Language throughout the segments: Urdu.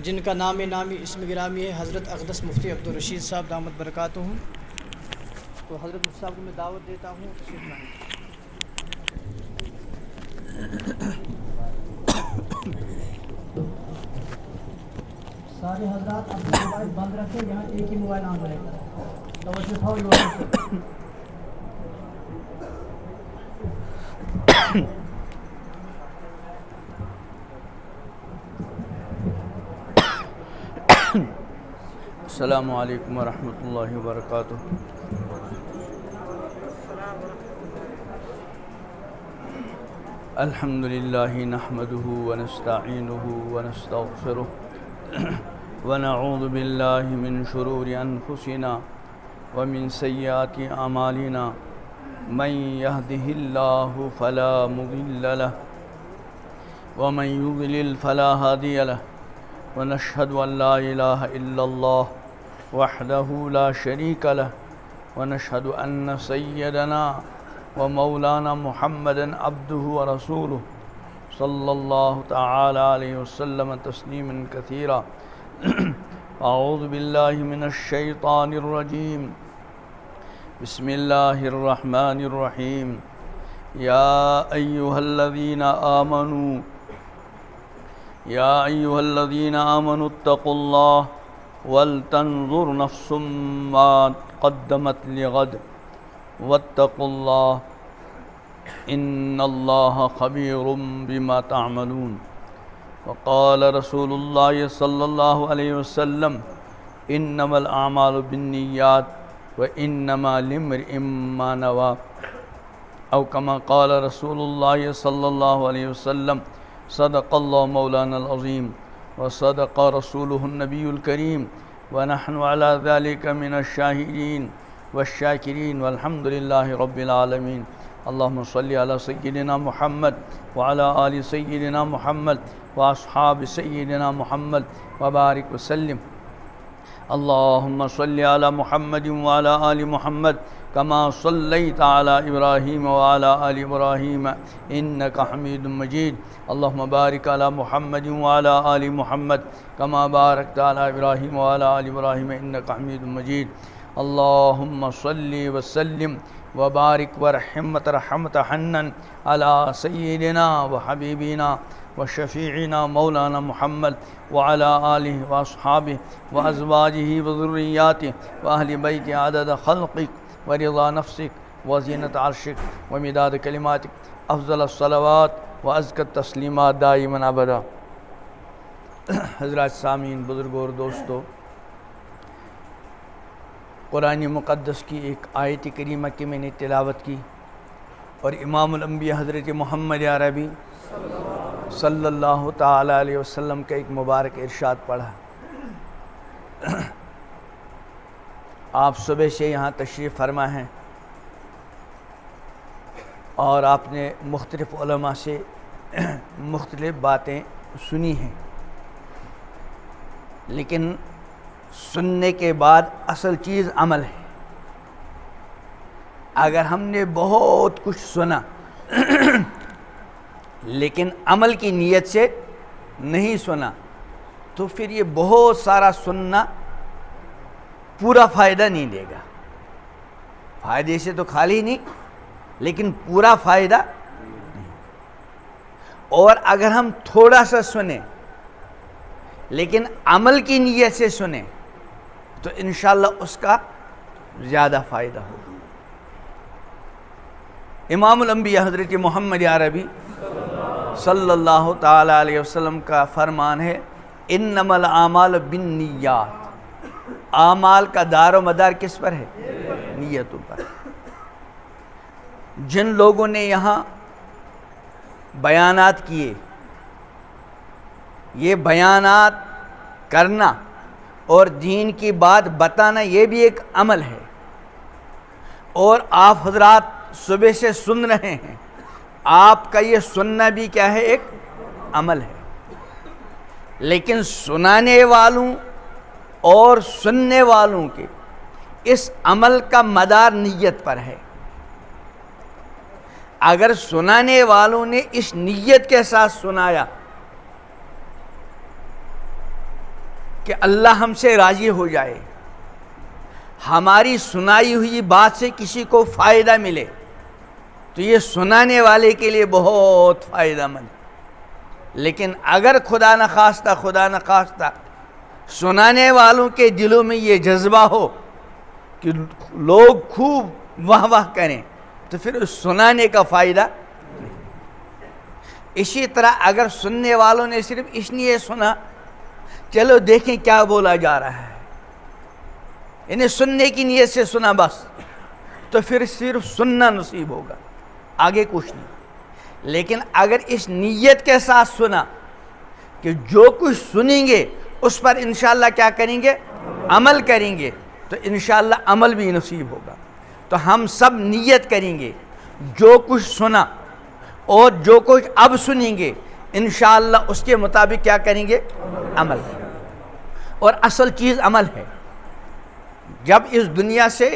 جن کا نام نامی اسم گرامی ہے حضرت اقدس مفتی عبدالرشید صاحب دامت برکاتہ ہوں. تو حضرت مفتی صاحب کو میں دعوت دیتا ہوں تشریف لائیں. سارے حضرات اپنے موبائل بند رکھیں، یہاں ایک ہی موبائل آن رہے گا. توجہ تھا السلام علیکم ورحمۃ اللہ وبرکاتہ. الحمد للہ نحمده ونستعینه ونستغفره ونعوذ باللہ من شرور انفسنا ومن سیئات اعمالنا من يهده الله فلا مضل له ومن يضلل فلا هادي له ونشهد ان لا اله الا الله وحده لا شريك له ونشهد ان سيدنا ومولانا محمدا عبده ورسوله صلى الله تعالى عليه وسلم تسليما كثيرا. اعوذ بالله من الشيطان الرجيم. بسم الله الرحمن الرحيم. يا أيها الذين آمنوا اتقوا الله ولتنظر نفس ما قدمت لغد واتقوا الله إن الله خبير بما تعملون. وقال رسول الله صلى الله عليه وسلم إنما الأعمال بالنيات وإنما لامرئ ما نوى أو كما قال رسول الله صلى الله عليه وسلم صدق الله مولانا العظيم وصدق رسوله النبي الكريم ونحن على ذلك من الشاهدين والشاكرين والحمد لله رب العالمين. اللهم صل على سيدنا محمد وعلى آل سيدنا محمد وأصحاب سيدنا محمد وبارك وسلم. اللهم صل على محمد وعلى آل محمد كما صليت على إبراهيم وعلى آل إبراهيم إنك حميد مجيد. اللهم بارك على محمد وعلى آل محمد كما باركت على إبراهيم وعلى آل إبراهيم إنك حميد مجيد. اللهم صل وسلم وبارك ورحم رحمة حنن على سيدنا وحبيبنا وشفيعنا مولانا محمد وعلى آله وأصحابه وأزواجه وذرياته وأهل بيته عدد خلقك ورضا نفسك وزينة عرشك ومداد كلماتك أفضل الصلوات وأزكى التسليمات دائما أبدا. حضرات سامعین، بزرگوں اور دوستو، قرآن مقدس کی ایک آیت کریمہ کی میں نے تلاوت کی اور امام الانبیاء حضرت محمد عربی صلی اللہ تعالی علیہ وسلم کا ایک مبارک ارشاد پڑھا. آپ صبح سے یہاں تشریف فرما ہیں اور آپ نے مختلف علماء سے مختلف باتیں سنی ہیں، لیکن سننے کے بعد اصل چیز عمل ہے. اگر ہم نے بہت کچھ سنا لیکن عمل کی نیت سے نہیں سنا تو پھر یہ بہت سارا سننا پورا فائدہ نہیں دے گا. فائدے سے تو خالی نہیں، لیکن پورا فائدہ نہیں. اور اگر ہم تھوڑا سا سنیں لیکن عمل کی نیت سے سنیں تو انشاءاللہ اس کا زیادہ فائدہ ہوگا. امام الانبیاء حضرت محمد عربی صلی اللہ تعالی علیہ وسلم کا فرمان ہے انما الاعمال بالنیات. اعمال کا دار و مدار کس پر ہے؟ نیتوں پر. جن لوگوں نے یہاں بیانات کیے، یہ بیانات کرنا اور دین کی بات بتانا یہ بھی ایک عمل ہے، اور آپ حضرات صبح سے سن رہے ہیں، آپ کا یہ سننا بھی کیا ہے؟ ایک عمل ہے. لیکن سنانے والوں اور سننے والوں کے اس عمل کا مدار نیت پر ہے. اگر سنانے والوں نے اس نیت کے ساتھ سنایا کہ اللہ ہم سے راضی ہو جائے، ہماری سنائی ہوئی بات سے کسی کو فائدہ ملے، تو یہ سنانے والے کے لیے بہت فائدہ مند۔ لیکن اگر خدا نخواستہ سنانے والوں کے دلوں میں یہ جذبہ ہو کہ لوگ خوب واہ واہ کریں، تو پھر اس سنانے کا فائدہ نہیں۔ اسی طرح اگر سننے والوں نے صرف اس لیے سنا چلو دیکھیں کیا بولا جا رہا ہے، انہیں سننے کی نیت سے سنا بس، تو پھر صرف سننا نصیب ہوگا، آگے کچھ نہیں۔ لیکن اگر اس نیت کے ساتھ سنا کہ جو کچھ سنیں گے اس پر انشاءاللہ کیا کریں گے، عمل کریں گے، تو انشاءاللہ عمل بھی نصیب ہوگا۔ تو ہم سب نیت کریں گے جو کچھ سنا اور جو کچھ اب سنیں گے انشاءاللہ اس کے مطابق کیا کریں گے، عمل۔ اور اصل چیز عمل ہے۔ جب اس دنیا سے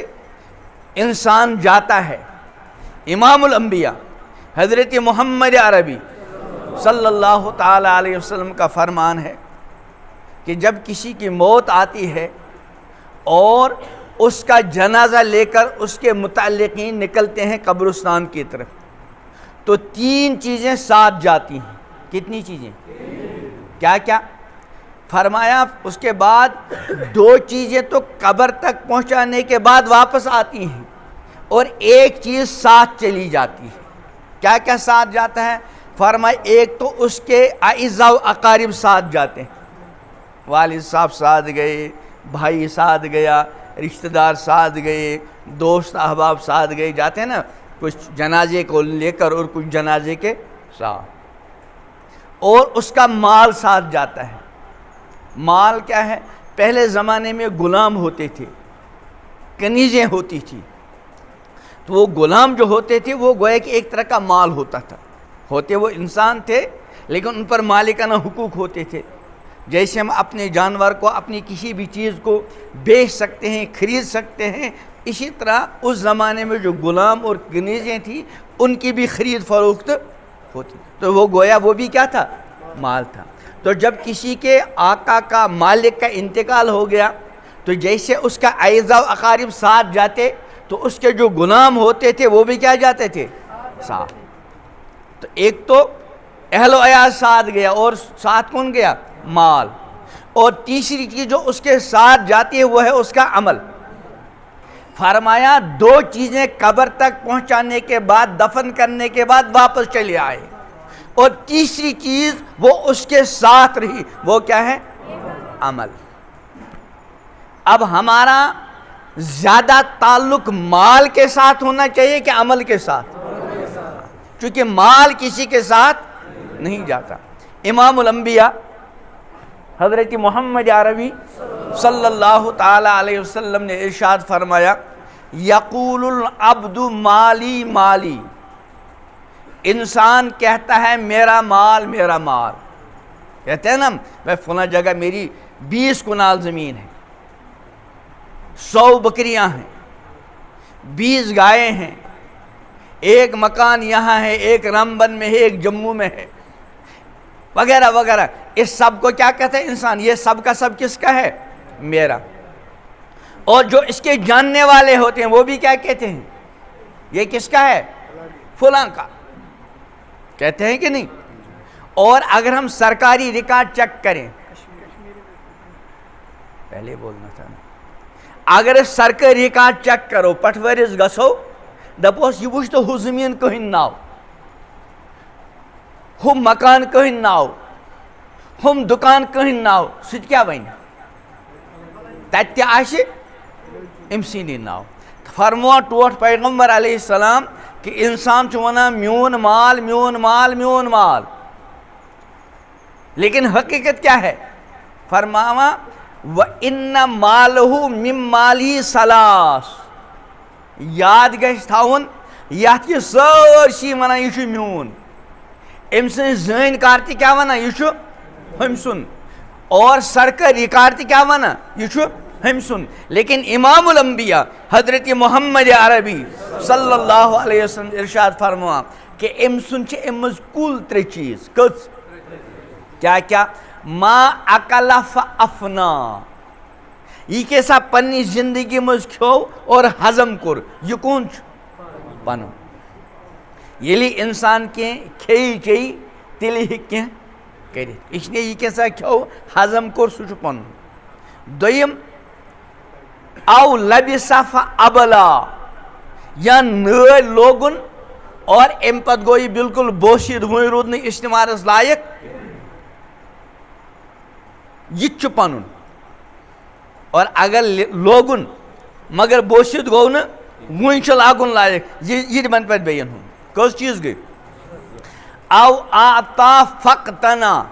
انسان جاتا ہے، امام الانبیاء حضرت محمد عربی صلی اللہ تعالی علیہ وسلم کا فرمان ہے کہ جب کسی کی موت آتی ہے اور اس کا جنازہ لے کر اس کے متعلقین نکلتے ہیں قبرستان کی طرف، تو 3 چیزیں ساتھ جاتی ہیں۔ کتنی چیزیں؟ کیا کیا؟ فرمایا اس کے بعد 2 چیزیں تو قبر تک پہنچانے کے بعد واپس آتی ہیں اور 1 چیز ساتھ چلی جاتی ہے۔ کیا کیا ساتھ جاتا ہے؟ فرمایا ایک تو اس کے اعزاء و اقارب ساتھ جاتے ہیں، والد صاحب ساتھ گئے، بھائی ساتھ گیا، رشتہ دار ساتھ گئے، دوست احباب ساتھ گئے، جاتے ہیں نا کچھ جنازے کو لے کر اور کچھ جنازے کے ساتھ۔ اور اس کا مال ساتھ جاتا ہے۔ مال کیا ہے؟ پہلے زمانے میں غلام ہوتے تھے، کنیزیں ہوتی تھی، تو وہ غلام جو ہوتے تھے وہ گویا کہ ایک طرح کا مال ہوتا تھا، ہوتے وہ انسان تھے لیکن ان پر مالکانہ حقوق ہوتے تھے۔ جیسے ہم اپنے جانور کو، اپنی کسی بھی چیز کو بیچ سکتے ہیں، خرید سکتے ہیں، اسی طرح اس زمانے میں جو غلام اور کنیزیں تھیں ان کی بھی خرید فروخت ہوتی، تو وہ گویا وہ بھی کیا تھا؟ مال تھا۔ تو جب کسی کے آقا کا، مالک کا انتقال ہو گیا تو جیسے اس کا اعزاء و اقارب ساتھ جاتے تو اس کے جو غلام ہوتے تھے وہ بھی کیا جاتے تھے؟ ساتھ۔ تو ایک تو اہل و عیال ساتھ گیا اور ساتھ کون گیا؟ مال۔ اور تیسری چیز جو اس کے ساتھ جاتی ہے وہ ہے اس کا عمل۔ فرمایا 2 چیزیں قبر تک پہنچانے کے بعد، دفن کرنے کے بعد واپس چلے آئے، اور تیسری چیز وہ اس کے ساتھ رہی، وہ کیا ہے؟ عمل۔ اب ہمارا زیادہ تعلق مال کے ساتھ ہونا چاہیے کہ عمل کے ساتھ؟ چونکہ مال کسی کے ساتھ نہیں جاتا۔ امام الانبیاء حضرت محمد عربی صلی اللہ تعالی علیہ وسلم نے ارشاد فرمایا، یقول العبد مالی مالی، انسان کہتا ہے میرا مال میرا مال۔ کہتے ہیں نا میں فلاں جگہ میری 20 کنال زمین ہے، 100 بکریاں ہیں، 20 گائیں ہیں، 1 مکان یہاں ہے، 1 رامبن میں ہے، 1 جموں میں ہے، وغیرہ وغیرہ۔ اس سب کو کیا کہتے ہیں انسان؟ یہ سب کا سب کس کا ہے؟ میرا۔ اور جو اس کے جاننے والے ہوتے ہیں وہ بھی کیا کہتے ہیں؟ یہ کس کا ہے؟ فلاں کا، کہتے ہیں کہ نہیں؟ اور اگر ہم سرکاری ریکارڈ چیک کریں، پہلے بولنا تھا نا، اگر سرکاری ریکارڈ چیک کرو، پٹوٲرِس گژھو دپوس یہ وچھ تو ہُہ زمین کٕہٕنٛدۍ ناو، ہُہ مکان کٕہٕنٛدۍ ناو، ہُم دکان کٕہٕنٛدۍ ناو، سُہ تہِ کیٛاہ وَنہِ؟ تَتہِ تہِ آسہِ أمۍ سٕنٛدی ناو۔ فرموو ٹوٹھ پیغمبر علیہ السلام کہ انسان چھُ وَنان میون مال میون مال میون مال، لیکن حقیقت کیا ہے؟ فرماوا وَإِنَّ مَالَهُ مِن مَالِهِ ثَلَاث، یاد گژھِ تھاوُن یَتھ یہِ سٲرسٕے وَنان یہِ چھُ میون، أمۍ سٕنٛز زٲنۍ کار تہِ کیٛاہ وَنان؟ یہِ چھُ ہُمۍ سُنٛد، اور سرکٲری ریکارڈ تہِ کیٛاہ وَنان؟ یہِ چھُ ہُمۍ سُنٛد۔ لیکن امام الانبیاء حضرت محمد عربی صلی اللہ علیہ وسلم ارشاد فرماوان کہ أمۍ سُنٛد چھِ أمۍ منٛز کُل 3 چیٖز۔ کٔژ؟ کیا کیا؟ ما اکلف افنا یہ کیسا پنی زندگی مز کھو اور ہضم کور یہ کون پن یلی انسان کی کھیی چی تیلی ہک کی کر اس لیے یہ کیسا کھو ہضم کور سہ پن دویم او لبسا فابلا یا نٲلۍ لوگن اور ام پت گو یہ بالکل بوشید وی رود نہیں استعمالس لائق یہ پنن اور اگر لوگن مگر بوشید گو نا وی لاگن لائق یہ بن پہ بین ہوں کس چیز گئی او آتا فقتنا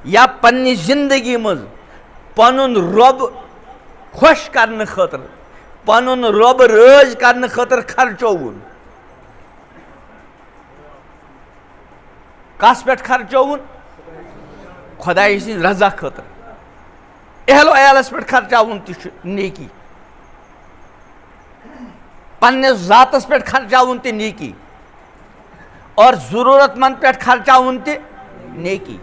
یا پنی زندگی مز پنن رب خوش کرنے خاطر پنن رب رٲضۍ کرنے خاطر خرچوون کس پہ خرچوون خدائی سن رضا خاطر اہل و عیالس پہ خرچاون تہ نیکی پنس ذاتس پہ خرچاون تہ نیکی اور ضرورت مند پہ خرچاون تہ نیکی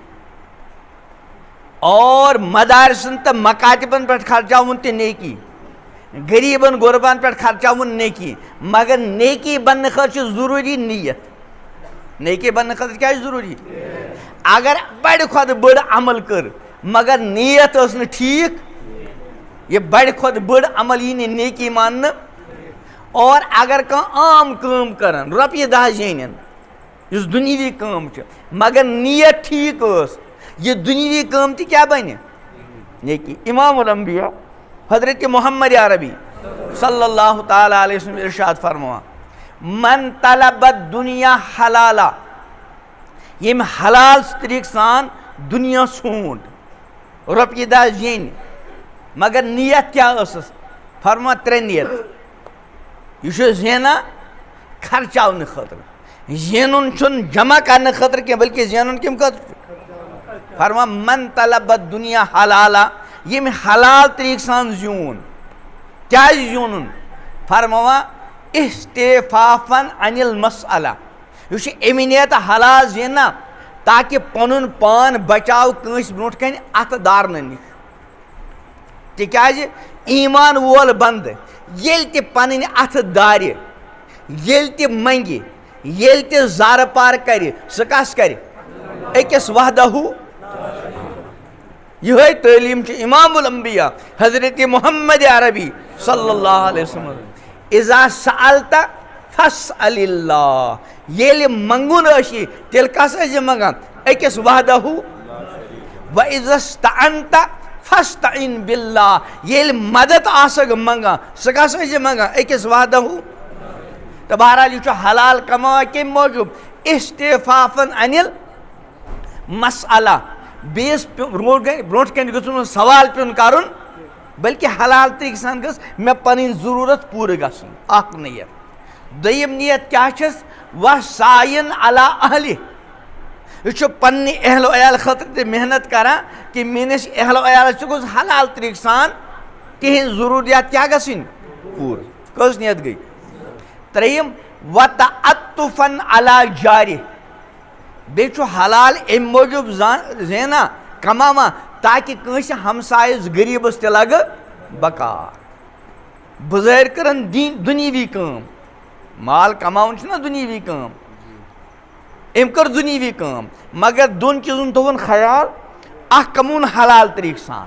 اور مدارسن تو مکاتبن پہ خرچاون تہ نیکی غریبن غربان پہ خرچاون نیکی مگر نیکی بننے خاطر ضروری نیت نیکی بننے خاطر کیا ضروری اگر بڑ کھت بڑ عمل کر مگر نیت اس نے ٹھیک یہ بڑ کھت بڑ عمل یہ نیکی ماننا اور اگر کان عام کام کرن رۄپیہِ دہ زینن اس دنیوی کام مگر نیت ٹھیک اس یہ دنیوی کام تہ کیا بنہ نیکی امام الانبیاء حضرت محمد عربی صلی اللہ تعالی علیہ وسلم ارشاد فرمایا من طلب الدنیا حلالا یم حلال طریق سان دنیا سونڈ رۄپیہِ دہ زین مگر نیت کیا ٲسٕس فرما ترٛےٚ نیت یہ چھُ زینان خرچاونہٕ خٲطرٕ زینُن چھُنہٕ جمع کرنہٕ خٲطرٕ کینٛہہ بلکہ زینُن کمہِ خٲطرٕ چھُ فرما من طلب الدنیا حلالا یم حلال طریق سان زیوٗن کیٛازِ زیوٗنُن فرماوا استعفافن عن المسألہ یہ چھُ امی نیت حلال زیننا تاکہ پنن پان بچاو کنس برونٹ کن اتھ دارن نش تکیازِ ایمان وول بند ییٚلہِ تہِ پنٕنۍ اتھ دارِ ییٚلہِ تہِ منگہِ ییٚلہِ تہِ زارٕ پار کرِ سُہ کس کرِ أکِس وحدہو یہ تعلیم چھِ امام الانبیاء حضرت محمد عربی صلی اللہ علیہ وسلم اذا سألت فاسأل اللہ ییٚلہِ منگُن ٲسی تیٚلہِ کس ٲسۍ منگان أکِس وحدہو وإذا استعنت فاستعن باللہ ییٚلہِ مدد آسکھ منگان سُہ کس ٲسۍ منگان أکِس وحدہو تو بہرحال یہ چھُ حلال کماوان کمہِ موٗجوٗب استعفافن عن المسألہ بیس برونٹ کن گژھُن نہٕ سوال پیوٚن کرُن بلکہ حلال طریقہٕ سان گٔژھ مےٚ پنٕنۍ ضروٗرت پوٗرٕ گژھُن اکھ نیت دوٚیِم نیت کیاہ چھس وسعین علی اہلہِ یہ چھُ پننہِ اہل و عیال خٲطرٕ تہِ محنت کران کہ میٲنِس اہل و عیالس تہِ گوٚژھ حلال طریقہٕ سان تِہنٛز ضروٗریات کیاہ گژھٕنۍ پوٗرٕ کٔژ نیت گٔے ترٛیٚیِم وتعطفن علی جارِ بیٚیہِ چھُ حلال امہِ موٗجوٗب زینان کماوان تاکہ کٲنٛسہِ ہمسایس غریٖبس تہِ لگہٕ بکار بظٲہر کرن دُنیوی کٲم مال کماوُن چھُنہ دُنیوی کٲم أمۍ کٔر دُنیوی کٲم مگر دۄن چیٖزن تھوٚوُن خیال اکھ کموُن حلال طریقہٕ سان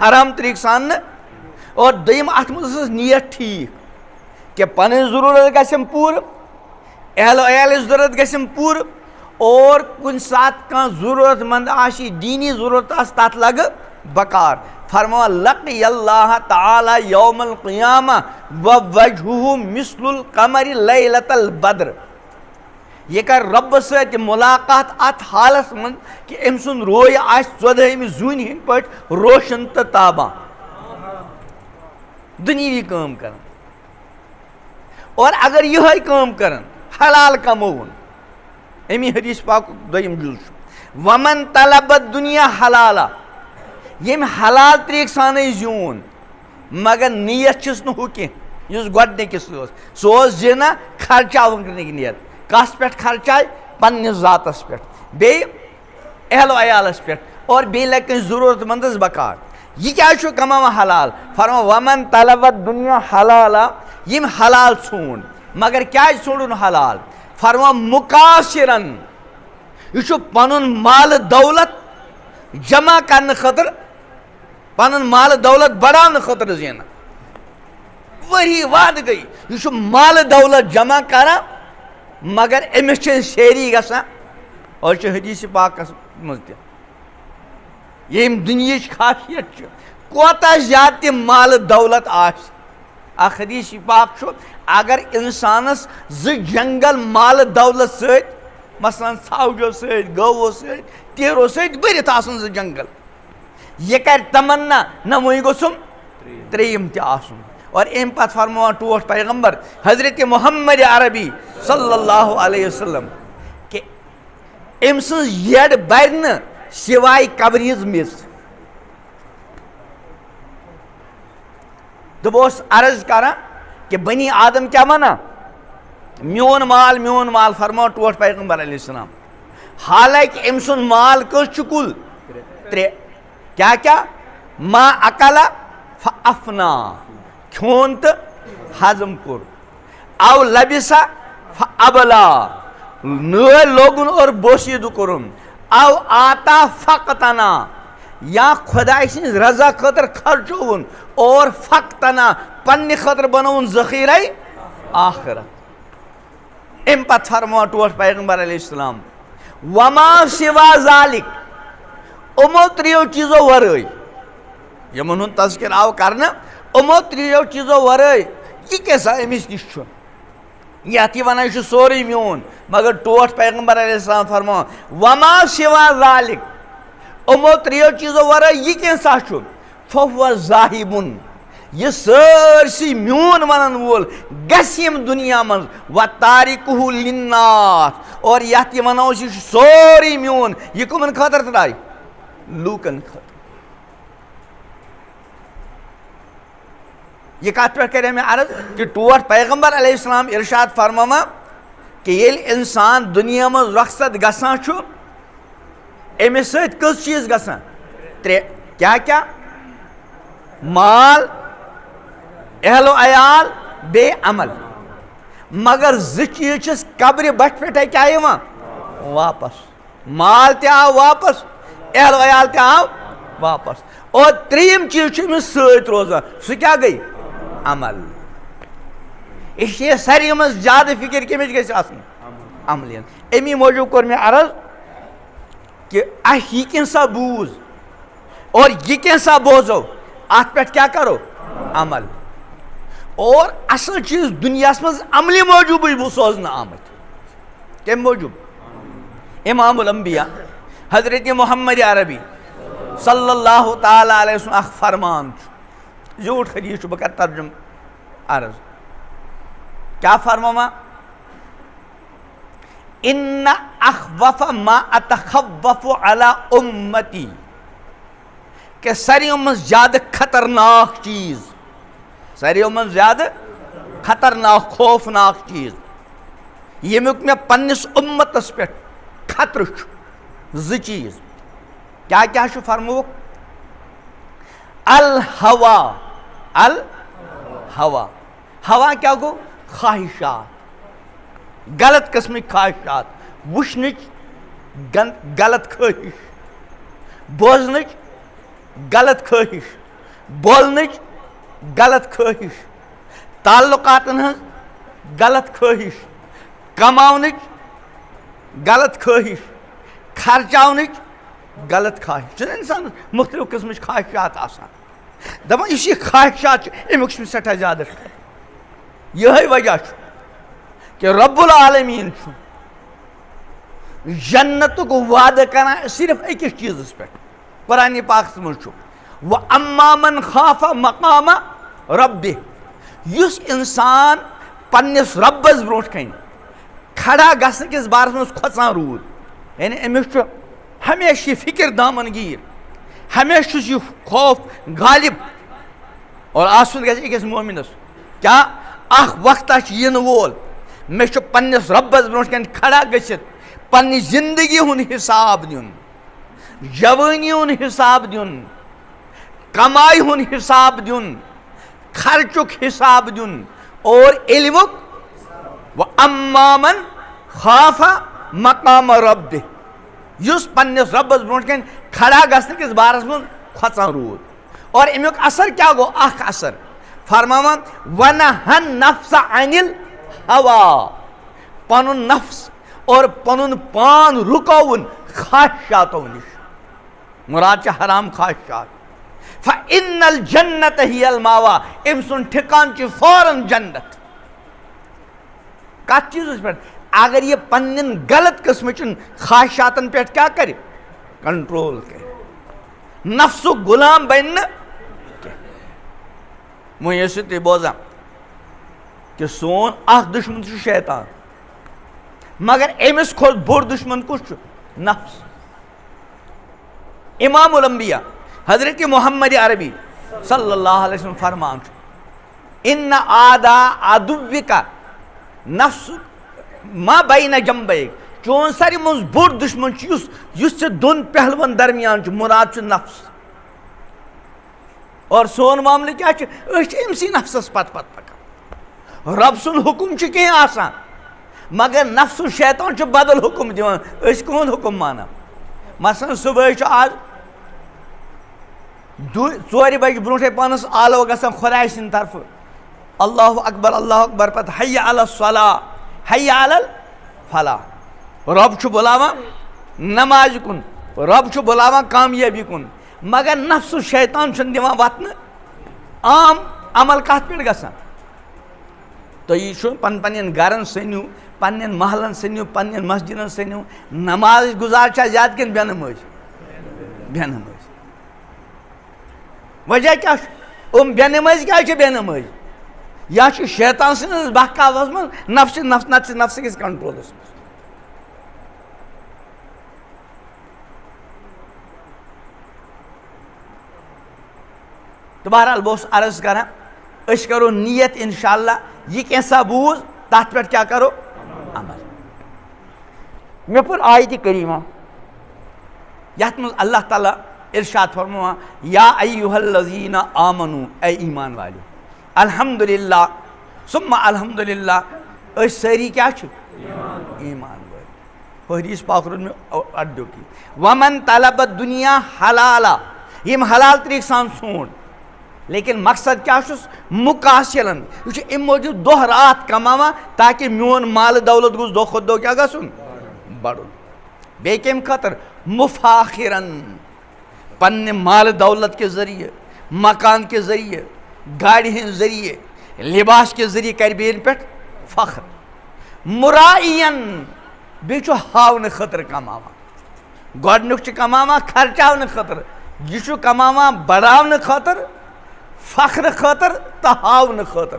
حرام طریقہٕ سان نہٕ اور دوٚیِم اتھ منٛز ٲسٕس نیت ٹھیٖک کہ پنٕنۍ ضروٗرت گژھٮ۪م پوٗرٕ اہل و عیالٕچ ضروٗرت گژھٮ۪م پوٗرٕ اور کُنہِ ساتہٕ کانٛہہ ضروٗرت منٛد آسہِ دیٖنی ضروٗرت آسہِ تتھ لگہٕ بکار فرماوا لقی اللہ تعالی یوم القیامہ ووجہہ مثل القمر لیلۃ البدر یہ کر رب سۭتۍ ملاقات اتھ حالس منٛز کہ أمۍ سُنٛد روے آسہِ 14ہمہِ زوٗنہِ ہٕنٛدۍ پٲٹھۍ روشن تہٕ تابان دُنیوی کٲم کران اور اگر یِہے کٲم کران حلال کموُن امی حدیث پاک دوٚیِم جُز چھُ ومن طلب الدنیا حلالا ییٚمۍ حلال طریقہٕ سانٕے زیوٗن مگر نیت چھُس نہٕ ہُہ کینٛہہ یُس گۄڈٕنِکِس ٲس سُہ اوس زینان خرچاونٕکۍ نیت کس پٮ۪ٹھ خرچاے پننِس ذاتس پٮ۪ٹھ بیٚیہِ اہل و عیالس پٮ۪ٹھ اور بیٚیہِ لگہِ کٲنٛسہِ ضروٗرت منٛدس بکار یہِ کیٛازِ چھُ کماوان حلال فرمان ومن طلبت دنیا حلالا یِم حلال ژھونٛڈ مگر کیٛازِ ژھونٛڈُن حلال فرمان مُقاصرن یہِ چھُ پنُن مالہٕ دولت جمع کرنہٕ خٲطرٕ پنُن مالہٕ دولت بڑاونہٕ خٲطرٕ زینان ؤری وادٕ گٔے یہِ چھُ مالہٕ دولت جمع کران مگر أمِس چھِ سیری گژھان اور چھِ حدیث پاکس منٛز تہِ ییٚمہِ دُنیہٕچ خاصیت چھِ کوتاہ زیادٕ تہِ مالہٕ دولت آسہِ اکھ حدیث پاک چھُ اگر انسانس زٕ جنگل مالہٕ دولت سۭتۍ مثلاً ژھاوجو سۭتۍ گٲوو سۭتۍ تیٖرو سۭتۍ بٔرِتھ آسن زٕ جنگل یہِ کرِ تمنا نہ وۄنۍ گوٚژھُم ترٛیٚیِم تہِ آسُن اور امہِ پتہٕ فرماوان ٹوٹھ پیغمبر حضرت محمد عربی صلی اللہ علیہ وسلم کہ أمۍ سٕنٛز یٔڈ بَرِ نہٕ سوائے قبرِ ہٕنٛز میٚژ بہٕ اوسُس عرض کران کہ بنی آدم کیٛاہ وَنان میون مال فرماوان ٹوٹھ پیغمبر علیہ السلام حالانکہ أمۍ سُنٛد مال کٔژ چھُ کُل ترٛےٚ کیٛاہ ما اکلا فافنا کھیوٚن تہٕ ہضم کوٚر او لبسا فابلا نٲلۍ لوگُن اور بوسیٖدٕ کوٚرُن او آتا فقتنا یا خۄداے سٕنٛز رضا خٲطرٕ خرچووُن اور فقتنا پننہِ خٲطرٕ بنووُن ذخیٖرے آخرت امہِ پتہٕ فرماوان ٹوٹھ پیغمبر علیہ السلام وما سوا ذالک یِمو ترٛیٚیو چیٖزو ورٲے یِمن ہُنٛد تذکر آو کرنہٕ یِمو ترٛیٚیو چیٖزو ورٲے یہِ کیٛاہ سا أمِس نِش چھُ یتھ یہِ ونان چھُ سورُے میون مگر ٹوٹھ پیغمبر علیہ السلام فرماوان وما سوا ذالک یِمو ترٛیٚیو چیٖزو ورٲے یہِ کینٛژھا چھُ فہو ذاہبُن یہِ سٲرسٕے میون ونن وول گژھِ ییٚمہِ دُنیا منٛز و تارکُہ لِلناس اور یتھ یہِ ونو أسۍ یہِ چھُ سورُے میون یہِ کٕمن خٲطرٕ ترٛایہِ لوٗکن خٲطرٕ یہ کتھ پٮ۪ٹھ کرے مےٚ عرض کہ ٹوٹھ پیغمبر علیہ السلام ارشاد فرماوان کہ ییٚلہِ انسان دُنیا منٛز رۄخصت گژھان چھُ أمِس سۭتۍ کٔژ چیٖز گژھان ترٛےٚ کیٛاہ مال اہل و عیال بیٚیہِ عمل مگر زٕ چیٖز چھِس قبرِ بٹھِ پٮ۪ٹھے کیٛاہ یِوان واپس مال تہِ آو واپس اہل و عیال تہِ آو واپس اور ترٛیٚیِم چیٖز چھُ أمِس سۭتۍ روزان سُہ کیٛاہ گٔے عمل اس لیے ساروی منٛز زیادٕ فکر کٔمِچ گژھِ آسٕنۍ عملین امی موٗجوٗب کوٚر مےٚ عرض کہ اَسہِ یہِ کینٛژھا بوٗز اور یہِ کینٛژھا بوزو اتھ پٮ۪ٹھ کیٛاہ کرو عمل اور اصل چیٖز دُنیاہس منٛز عملہِ موٗجوٗبٕے سوزنہٕ آمٕتۍ کمہِ موٗجوٗب امام الانبیا حضرت محمد عربی صلی اللہ تعالیٰ علیہ وسلم اکھ فرمان چھُ زیوٗٹھ حدیث چھُ بہٕ کرٕ ترجُمہٕ عرض کیٛاہ فرماوان ان اخوف ما اتخوف علی امتی کہ ساروِیو منٛز زیادٕ خطرناک چیٖز ساروِیو منٛز زیادٕ خطرناک خوفناک چیٖز ییٚمیُک مےٚ پننِس اُمتس پٮ۪ٹھ خطرٕ چھُ زٕ چیٖز کیٛاہ چھُ فرمووُکھ الہوا ہوا کیٛاہ گوٚو خواہشات غلط قٕسمٕکۍ خواہشات وٕچھنٕچ غلط خٲہِش بوزنٕچ غلط خٲہِش بولنٕچ غلط خٲہِش تعلقاتن ہٕنٛز غلط خٲہِش کماونٕچ غلط خٲہِش خرچاونٕچ غلط خواہش چھُنہ انسانس مختلف قٕسمٕچ خواہشات آسان دپان یُس یہِ خواہشات چھُ امیُک چھُ مےٚ سٮ۪ٹھاہ زیادٕ یِہوٚے وجہ چھُ کہ رب العالمیٖن چھُ جنتُک وعدٕ کران صرف أکِس چیٖزس پٮ۪ٹھ قرآنِ پاکس منٛز چھُ و اما من خاف مقام ربہِ یُس انسان پننِس رۄبس برونٛٹھ کنہِ کھڑا گژھنہٕ کِس بارس منٛز کھۄژان روٗد یعنی أمِس چھُ ہمیشہِ یہِ فکر دامن گیٖر ہمیشہِ چھُس یہِ خوف غالب اور آسُن گژھِ أکِس مومِنس کیٛاہ اکھ وقتہ چھُ یِنہٕ وول مےٚ چھُ پننِس رۄبس برونٛٹھ کنہِ کھڑا گٔژھِتھ پننہِ زندگی ہُنٛد حساب دیُن جوانی ہن حساب دیون، کمائی ہن حساب دیون، خرچک حساب دیون اور علمک و اما من خاف مقام ربہ یس پنس ربس برونٹ کن کھڑا گھن کس بارس من کھوژان رود اور امیک اثر کیا گو اخ اثر فرماوان ونہا النفس عن الہوا پنن نفس اور پنن پان رکاون خواہشاتو نش مراد چھ حرام خواہشات فإن الجنت ہی الماوا ام سن ٹھکان چھ فوراً جنت کت چیز پہ اگر یہ پنن غلط قسم چن خواہشاتن پہ کیا کرے کنٹرول کرے نفس غلام بن مجھے سی بوزا کہ سون اخ دشمن شیطان مگر امس کھوت بوڑ دشمن کس نفس امام الانبیاء حضرت محمد عربی صلی اللہ علیہ وسلم فرمان ان آدا عدوکا نفس ما بین جنبیک چون ساری منز بوڑ دشمن یس سے دون پہلوان درمیان مراد نفس اور سون معاملہ کیا امسی نفسس پت پکان رب سن حکم کی آسان مگر نفس و شیطان بدل حکم دیوان اس کون حکم مانا مثلا صبح آج 4 بجے برونٹے پانس آلو گژھان خداے سٕنٛدِ طرفہٕ اللہ اکبر پتہ حی علی الصلاۃ حی علی الفلاح رب چھُ بُلاوان نماز کُن رب چھُ بُلاوان کامیٲبی کُن مگر نفس و شیطان چھُنہٕ دِوان وتھنہٕ عام عمل کتھ پٮ۪ٹھ گژھان تُہۍ چھُو پنٕنٮ۪ن گرن سٔنِو پنٕنٮ۪ن محلن سٔنِو پنٕنٮ۪ن مسجدن سٔنِو نماز گزار چھا زیادٕ کِنہٕ بے نمٲزی بے نمٲزی وجہ کیا بے نمٲزی کیا چھِ بے نمٲزی یا چھُ شیطان سٕنٛدِس بہکاوس منٛز نفسہٕ کِس کنٹرولس منٛز تو بہرحال بہت عرض کران اس کرو نیت انشاءاللہ یہ کیسا بوز تحت پر کیا کرو عمل میں پر آیت کریمہ یہاں میں اللہ تعالیٰ ارشاد فرموا یا ایوہ الذین آمنو اے ایمان والی الحمدللہ ثم الحمدللہ اس سری کیا چھو ایمان والی حدیث پاکرون میں اڈو کی ومن طلب الدنیا حلالا یہ حلال طریق سان سونڈ لیکن مقصد کیا چھس مقاصلن یہ ام موجود دہ رات کماوا تاکہ میون مال دولت گوس دہ خود دہ کیا گھن بڑھن بے کم خاطر مفاخرن پنہ مال دولت کے ذریعے مکان کے ذریعے گاڑی ہند ذریعے لباس کے ذریعے کر بین پہ فخر مرائین بیچو ہاون خطر کماوا گۄڈنیُک کماوا خرچاون خطر یہ کماوا بڑھاون خطر فخر خطر تہاون خطر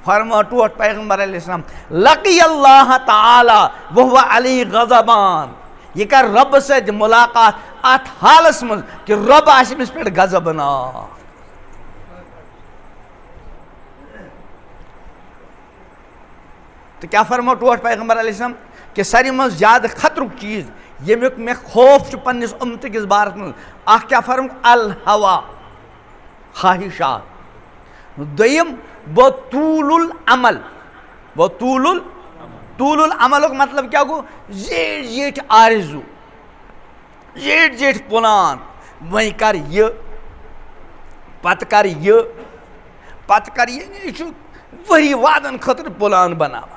فرما ٹوٹ پیغمبر علیہ السلام لقی اللہ تعالی وہو علی غضبان یہ کر رب سے ملاقات ات حالس من کہ رب آسمس پہ غضبنا تو کیا فرما ٹوٹ پیغمبر علیہ السلام کہ ساری من زیادہ خطرک چیز یمیک میں خوف پنس امت کس بارس من اخ کیا فرما الہوا خواہشات دویم وہ طول العمل وہ طول العمل کا مطلب کیا گو زیٹ آرزو زیٹ پلان وہیں کر یہ پتہ کر یہ وہی وعدن خطر پلان بناوا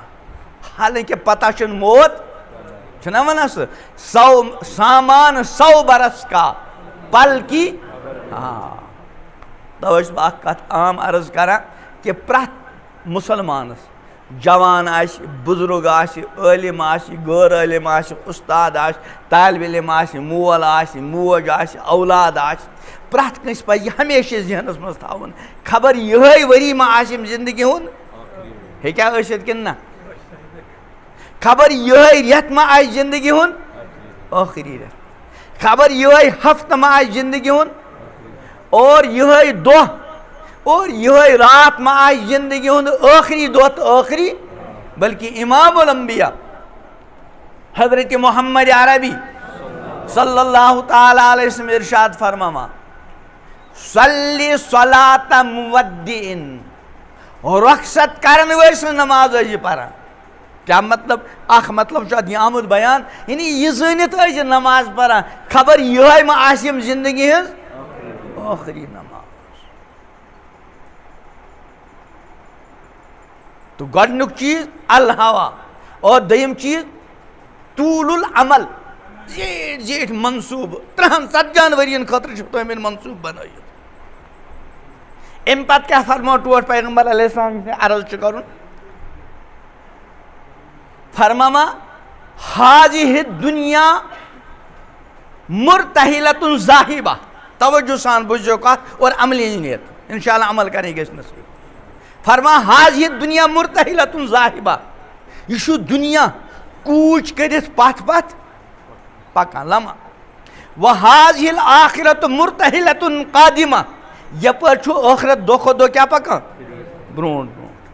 حالانکہ پتہ چھن موت چھنا ونا سامان 100 برس کا پل کی تو باق کت عام عرض کران کہ پرت مسلمانس جوان آش بزرگ آش عالم آش غیر عالم آش استاد آش طالب علم آش مول آش موج آش اولاد آش پرت کنس پہ ہمیشہ ذہنس مز تھاون خبر یہ وری ما آسم زندگی ہند ہیکیا ٲسِتھ کن نہ خبر یہ ریت ما آس زندگی ہند آخری ریت خبر یہ ہفتہ ما آس زندگی ہند اور یہ دہ اور یہ رات ما آس زندگی ہند آخری دہ تو آخری بلکہ امام الانبیاء حضرت محمد عربی صلی اللہ تعالی علیہ وسلم ارشاد فرماما صلی صلاۃ مودعن رخصت کرن وٲلۍ سٕنٛز نماز ٲسۍ پران کیا مطلب اخ مطلب چھُ اتھ آمُت بیان یعنی یہ زٲنِتھ ٲسۍ نماز پران خبر یِہوٚے ما آسہِ یِم زندگی ہٕنٛز ٲخری نماز تو گۄڈنیُک چیٖز الہوا اور دوٚیِم چیٖز طوٗل العمل زیٖٹھۍ زیٖٹھۍ منصوٗبہٕ 30-40 ؤرین خٲطرٕ چھِ تِمن منصوٗبہٕ بنٲیِتھ امہِ پتہٕ کیٛاہ فرمو ٹوٹھ پیغمبر علیہ السلام عرض چھُ کرُن فرماما حاضِہ دُنیا مرتحلۃ ذاہبہ توجہ سان بوٗزِو کتھ اور عملی نیت انشاءاللہ عمل کریں گژھِ نصیب فرما حاضِہ دُنیا مرتحلۃ ذاہبہ یہ چھُ دُنیا کوٗچ کٔرِتھ پتھ پتھ پکان لمحہ وحاضِہ الآخرۃ مرتحلۃ قادمہ یپٲرۍ چھُ ٲخرت دۄہ کھۄتہٕ دۄہ کیٛاہ پکان برونٛٹھ برونٛٹھ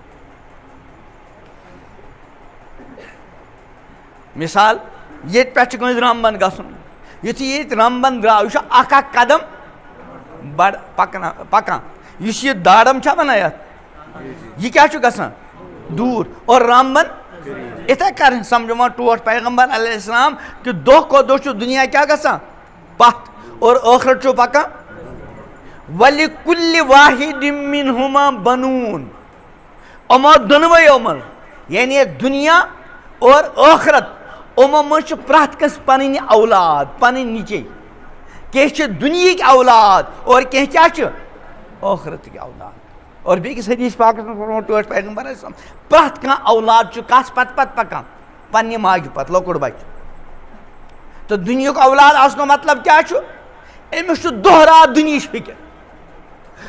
مثال ییٚتہِ پٮ۪ٹھ چھُ کٲنٛسہِ رامبن گژھُن یُتھُے ییٚتہِ رامبن درٛاو یہِ چھُ اکھ اکھ قدم بڑ پکان یُس یہِ داڑم چھا ونان یتھ یہ کیا چھُ گژھان دوٗر اور رامبن یِتھے کٔنۍ سمجھو وۄنۍ ٹوٹھ پیغمبر علیہ السلام کہ دۄہ کھۄتہٕ دۄہ چھُ دُنیا کیٛاہ گژھان پتھ اور ٲخرت چھُ پکان وَلِکُلِّ واحِدٍ مِنْہُمَا بنوٗن یِمو دۄنوٕیو منٛز یعنی دُنیا اور ٲخرت یِمو منٛز چھِ پرٛٮ۪تھ کٲنٛسہِ پنٕنۍ اولاد پنٕنۍ نیٚچِوۍ کینٛہہ چھِ دُنیہِکۍ اولاد اور کینٛہہ کیٛاہ چھِ ٲخرتٕکۍ اولاد اور بیٚکِس حدیث پاکس منٛز فرموو ٹوٹھ پیغمبر علیہ السلام پرٛٮ۪تھ کانٛہہ اولاد چھُ کس پتہٕ پتہٕ پکان پننہِ ماجہِ پتہٕ لۄکُٹ بچہِ تہٕ دُنیہُک اولاد آسنُک مطلب کیٛاہ چھُ أمِس چھُ دۄہ رات دُنہِچ فِکر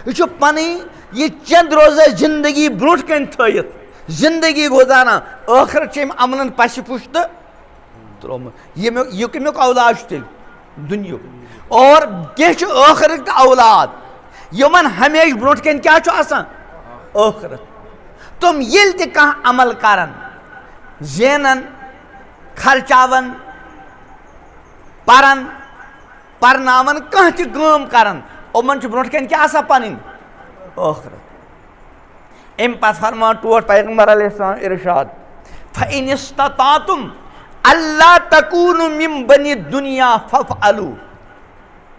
یہ چھُ پنٕنۍ یہِ چند روزا زندگی برونٛٹھ کَنۍ تھٲیِتھ زندگی گُزاران ٲخرت چھِ أمۍ عملن پسہِ پُش تہٕ ترٛوومُت یہِ کمیُک اولاد چھُ تیٚلہِ دُنیہُک اور کینٛہہ چھِ ٲخرٕکۍ اولاد یِمن ہمیشہِ برونٛٹھ کَنۍ کیٛاہ چھُ آسان ٲخرت تِم ییٚلہِ تہِ کانٛہہ عمل کرن زینن خرچاون پرن پرناون کانٛہہ تہِ کٲم کرن یِمن چھُ برونٛٹھ کَنۍ کیٛاہ آسان پنٕنۍ ٲخرت امہِ پتہٕ فرماو ٹوٹھ پیغمبر علیہ السلام ارشاد فَإِنِ اسْتَطَعْتُمْ أَلَّا تَكُونُوا مِن بَنِي الدُّنْيَا فَافْعَلُوا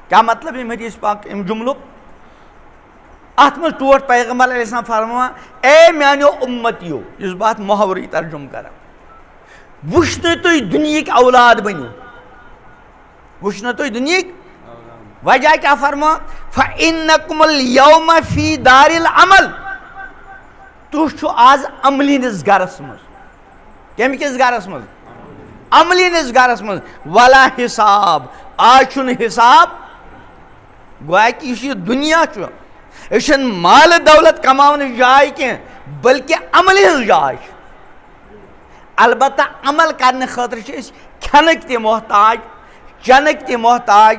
کیا مطلب امہِ حدیث پاک امہِ جملُک اتھ منٛز ٹوٹھ پیغمبر علیہ السلام فرماوان اے میانیو اُمتیو یُس بہٕ اتھ محاورٕے ترجُمہٕ کران وٕچھ نہٕ تُہۍ دُنیہِکۍ اولاد بٔنِو وٕچھ نہٕ تُہۍ دُنیہِکۍ وجہ کیا فرما فَإِنَّكُمُ الْيَوْمَ فِي دَارِ الْعَمَل تُہۍ چھُو آز عملی ہِنٛدِس گرس منٛز کمہِ کِس گرس منٛز عملی ہِنٛدِس گرس منٛز ولا حِساب آز چھُنہٕ حِساب گویا کہِ یُس یہِ دُنیا چھُ یہِ چھُنہٕ مالہٕ دولت کماونٕچ جاے کینٛہہ بلکہِ عملہِ ہٕنٛز جاے چھِ البتہ عمل کرنہٕ خٲطرٕ چھِ أسۍ کھٮ۪نٕکۍ تہِ محتاج چٮ۪نٕکۍ تہِ محتاج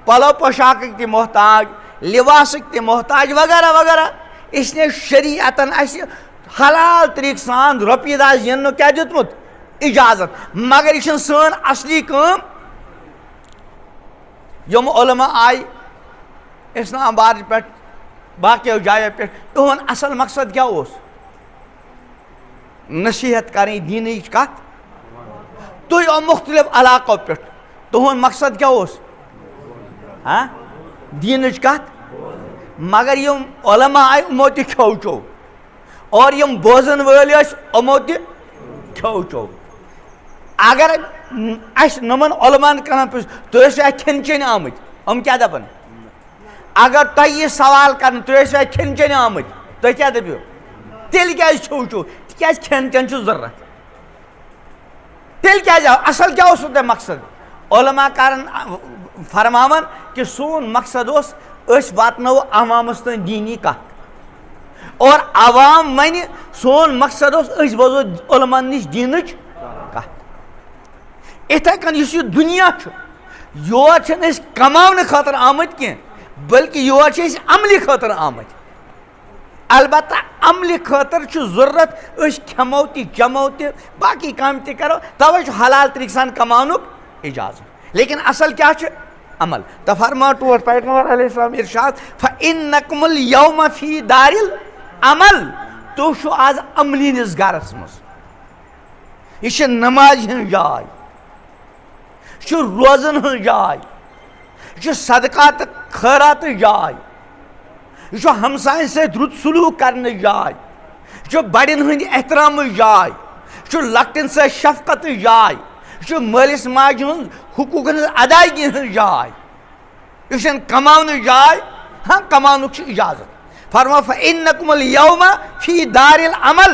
پلو پوشاکٕکۍ تہِ محتاج لِباسٕکۍ تہِ محتاج وغیرہ وغیرہ اس لیے شریعتن اَسہِ حلال طریٖقہٕ سان رۄپیہِ دہ زیننُک کیٛاہ دیُتمُت اِجازت مگر یہِ چھِنہٕ سٲنۍ اصلی کٲم یِم علما آیہِ اسلام آباد پٮ۪ٹھ باقیو جایو پٮ۪ٹھ تِہُنٛد اصل مقصد کیٛاہ اوس نصیحت کرٕنۍ دیٖنٕچ کتھ تُہۍ یِم مختلف علاقو پٮ۪ٹھ تُہُنٛد مقصد کیٛاہ اوس دیٖنٕچ کتھ مگر یِم علما آیہِ یِمو تہِ کھیوٚو چیوٚو اور یِم بوزن وٲلۍ ٲسۍ یِمو تہِ کھیوٚو چیوٚو اگر اَسہِ یِمن علماہن کران پرٛژھ تُہۍ ٲسوا کھٮ۪ن چٮ۪نہِ آمٕتۍ یِم کیٛاہ دپن اگر تۄہہِ یہِ سوال کرنہٕ تُہۍ ٲسوا کھٮ۪ن چٮ۪نہِ آمٕتۍ تُہۍ کیٛاہ دٔپِو تیٚلہِ کیٛازِ کھیوٚو چیوٚو تِکیٛازِ کھٮ۪ن چٮ۪ن چھُ ضروٗرت تیٚلہِ کیٛازِ آو اصل کیٛاہ اوسوٕ تۄہہِ مقصد علما کرن فرماون کہِ سون مقصد اوس أسۍ واتناوو عوامس تام دیٖنی کتھ اور عوام ونہِ سون مقصد اوس أسۍ بوزو علماہن نِش دیٖنٕچ کتھ یِتھے کٔنۍ یُس یہِ دُنیا چھُ یور چھِنہٕ أسۍ کماونہٕ خٲطرٕ آمٕتۍ کینٛہہ بلکہِ یور چھِ أسۍ عملہِ خٲطرٕ آمٕتۍ البتہ عملہِ خٲطرٕ چھُ ضروٗرت أسۍ کھٮ۪مو تہِ چٮ۪مو تہِ باقٕے کامہِ تہِ کرو توے چھُ حلال طریٖقہٕ سان کماونُک اِجازت لیکن اصل کیا چھ عمل. تو فرما ٹور پیغمبر علیہ السلام ارشاد فَإِنَّكُمُ الْيَوْمَ فِي دَارِ الْعَمَل. تو چھو آز عملی نِس گھرس مز. یہ چھ نماز ہن جائے, یہ چھ روزن ہن جائے, یہ چھ صدقات خیرات جائے, یہ چھ ہمسائن سے رُت سلوک کرنے جائے, یہ چھ بڑن ہند احترام جائے, یہ چھ لکٹن سے شفقت جائے, یہ چھ مالس ماجہ ہن حقوق ادائیگی ہن جائے, یہ چھ کماؤن جائے. ہاں کماؤنک چھ اجازت. فرما فَإِنَّكُمُ الْيَوْمَ فِي دَارِ الْعَمَل.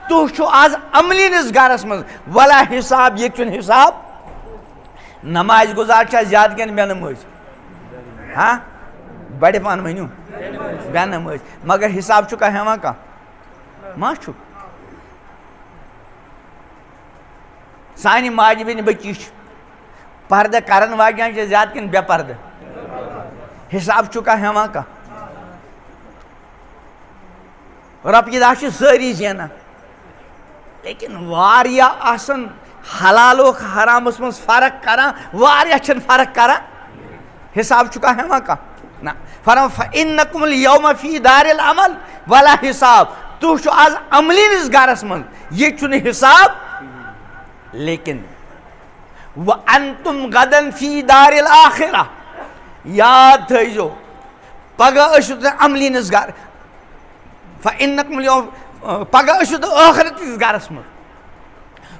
تو چھو آز عملی نس گھرس مز ولا حساب. یہ چن حساب نماز گزار چھا زیادہ کن بے نماز. ہاں بڑے پان ونیو بے نماز, مگر حساب چکا ہیوان کا ما چھو. سانی ماج بین بچی پردہ کرن واجیاں چھا زیادہ کن بے پردہ. حساب چکا ہیوان کا رپی دا چھ ساری زینہ, لیکن واریا آسن حلال و حرام اس میں فرق کرا, واریا چھن فرق کرا. حساب چکا ہے وہاں کا نا. فرما فَإِنَّكُمُ الْيَوْمَ فِي دَارِ الْعَمَل وَلَا حساب. تو چھو آز عملی نس گھرس من یہ چھن حساب. لیکن وَأَنْتُمْ غَدًا فِي دَارِ الْآخِرَةِ. یاد تھیجو پگہ اشو عملی نس گھر فَإِنَّكُمُ الْيَوْمَ پگہ اشو آخرت اس گھرس من.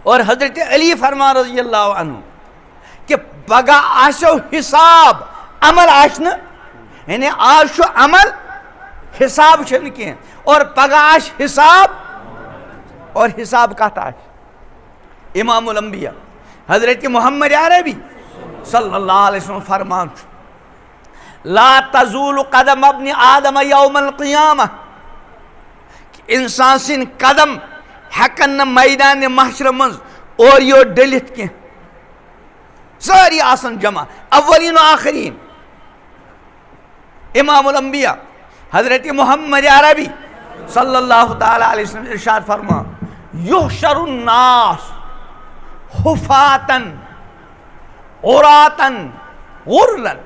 اور حضرت علی فرما رضی اللہ عنہ کہ پگہ آشو حساب عمل آشنا, یعنی آشو عمل حساب چھن کی, اور پگہ آش حساب. اور حساب کہتا آش امام الانبیاء حضرت محمد عربی صلی اللہ علیہ وسلم فرمان لا تزول قدم ابن آدم یوم القیامہ. انسان سن قدم ہیکن نہ میدان محشر مز اور یہ ڈلت کی, ساری آسن جمع اولین و آخرین. امام الانبیاء حضرت محمد عربی صلی اللہ تعالی علیہ وسلم ارشاد فرما یحشر الناس حفاتن عراتن غرلن.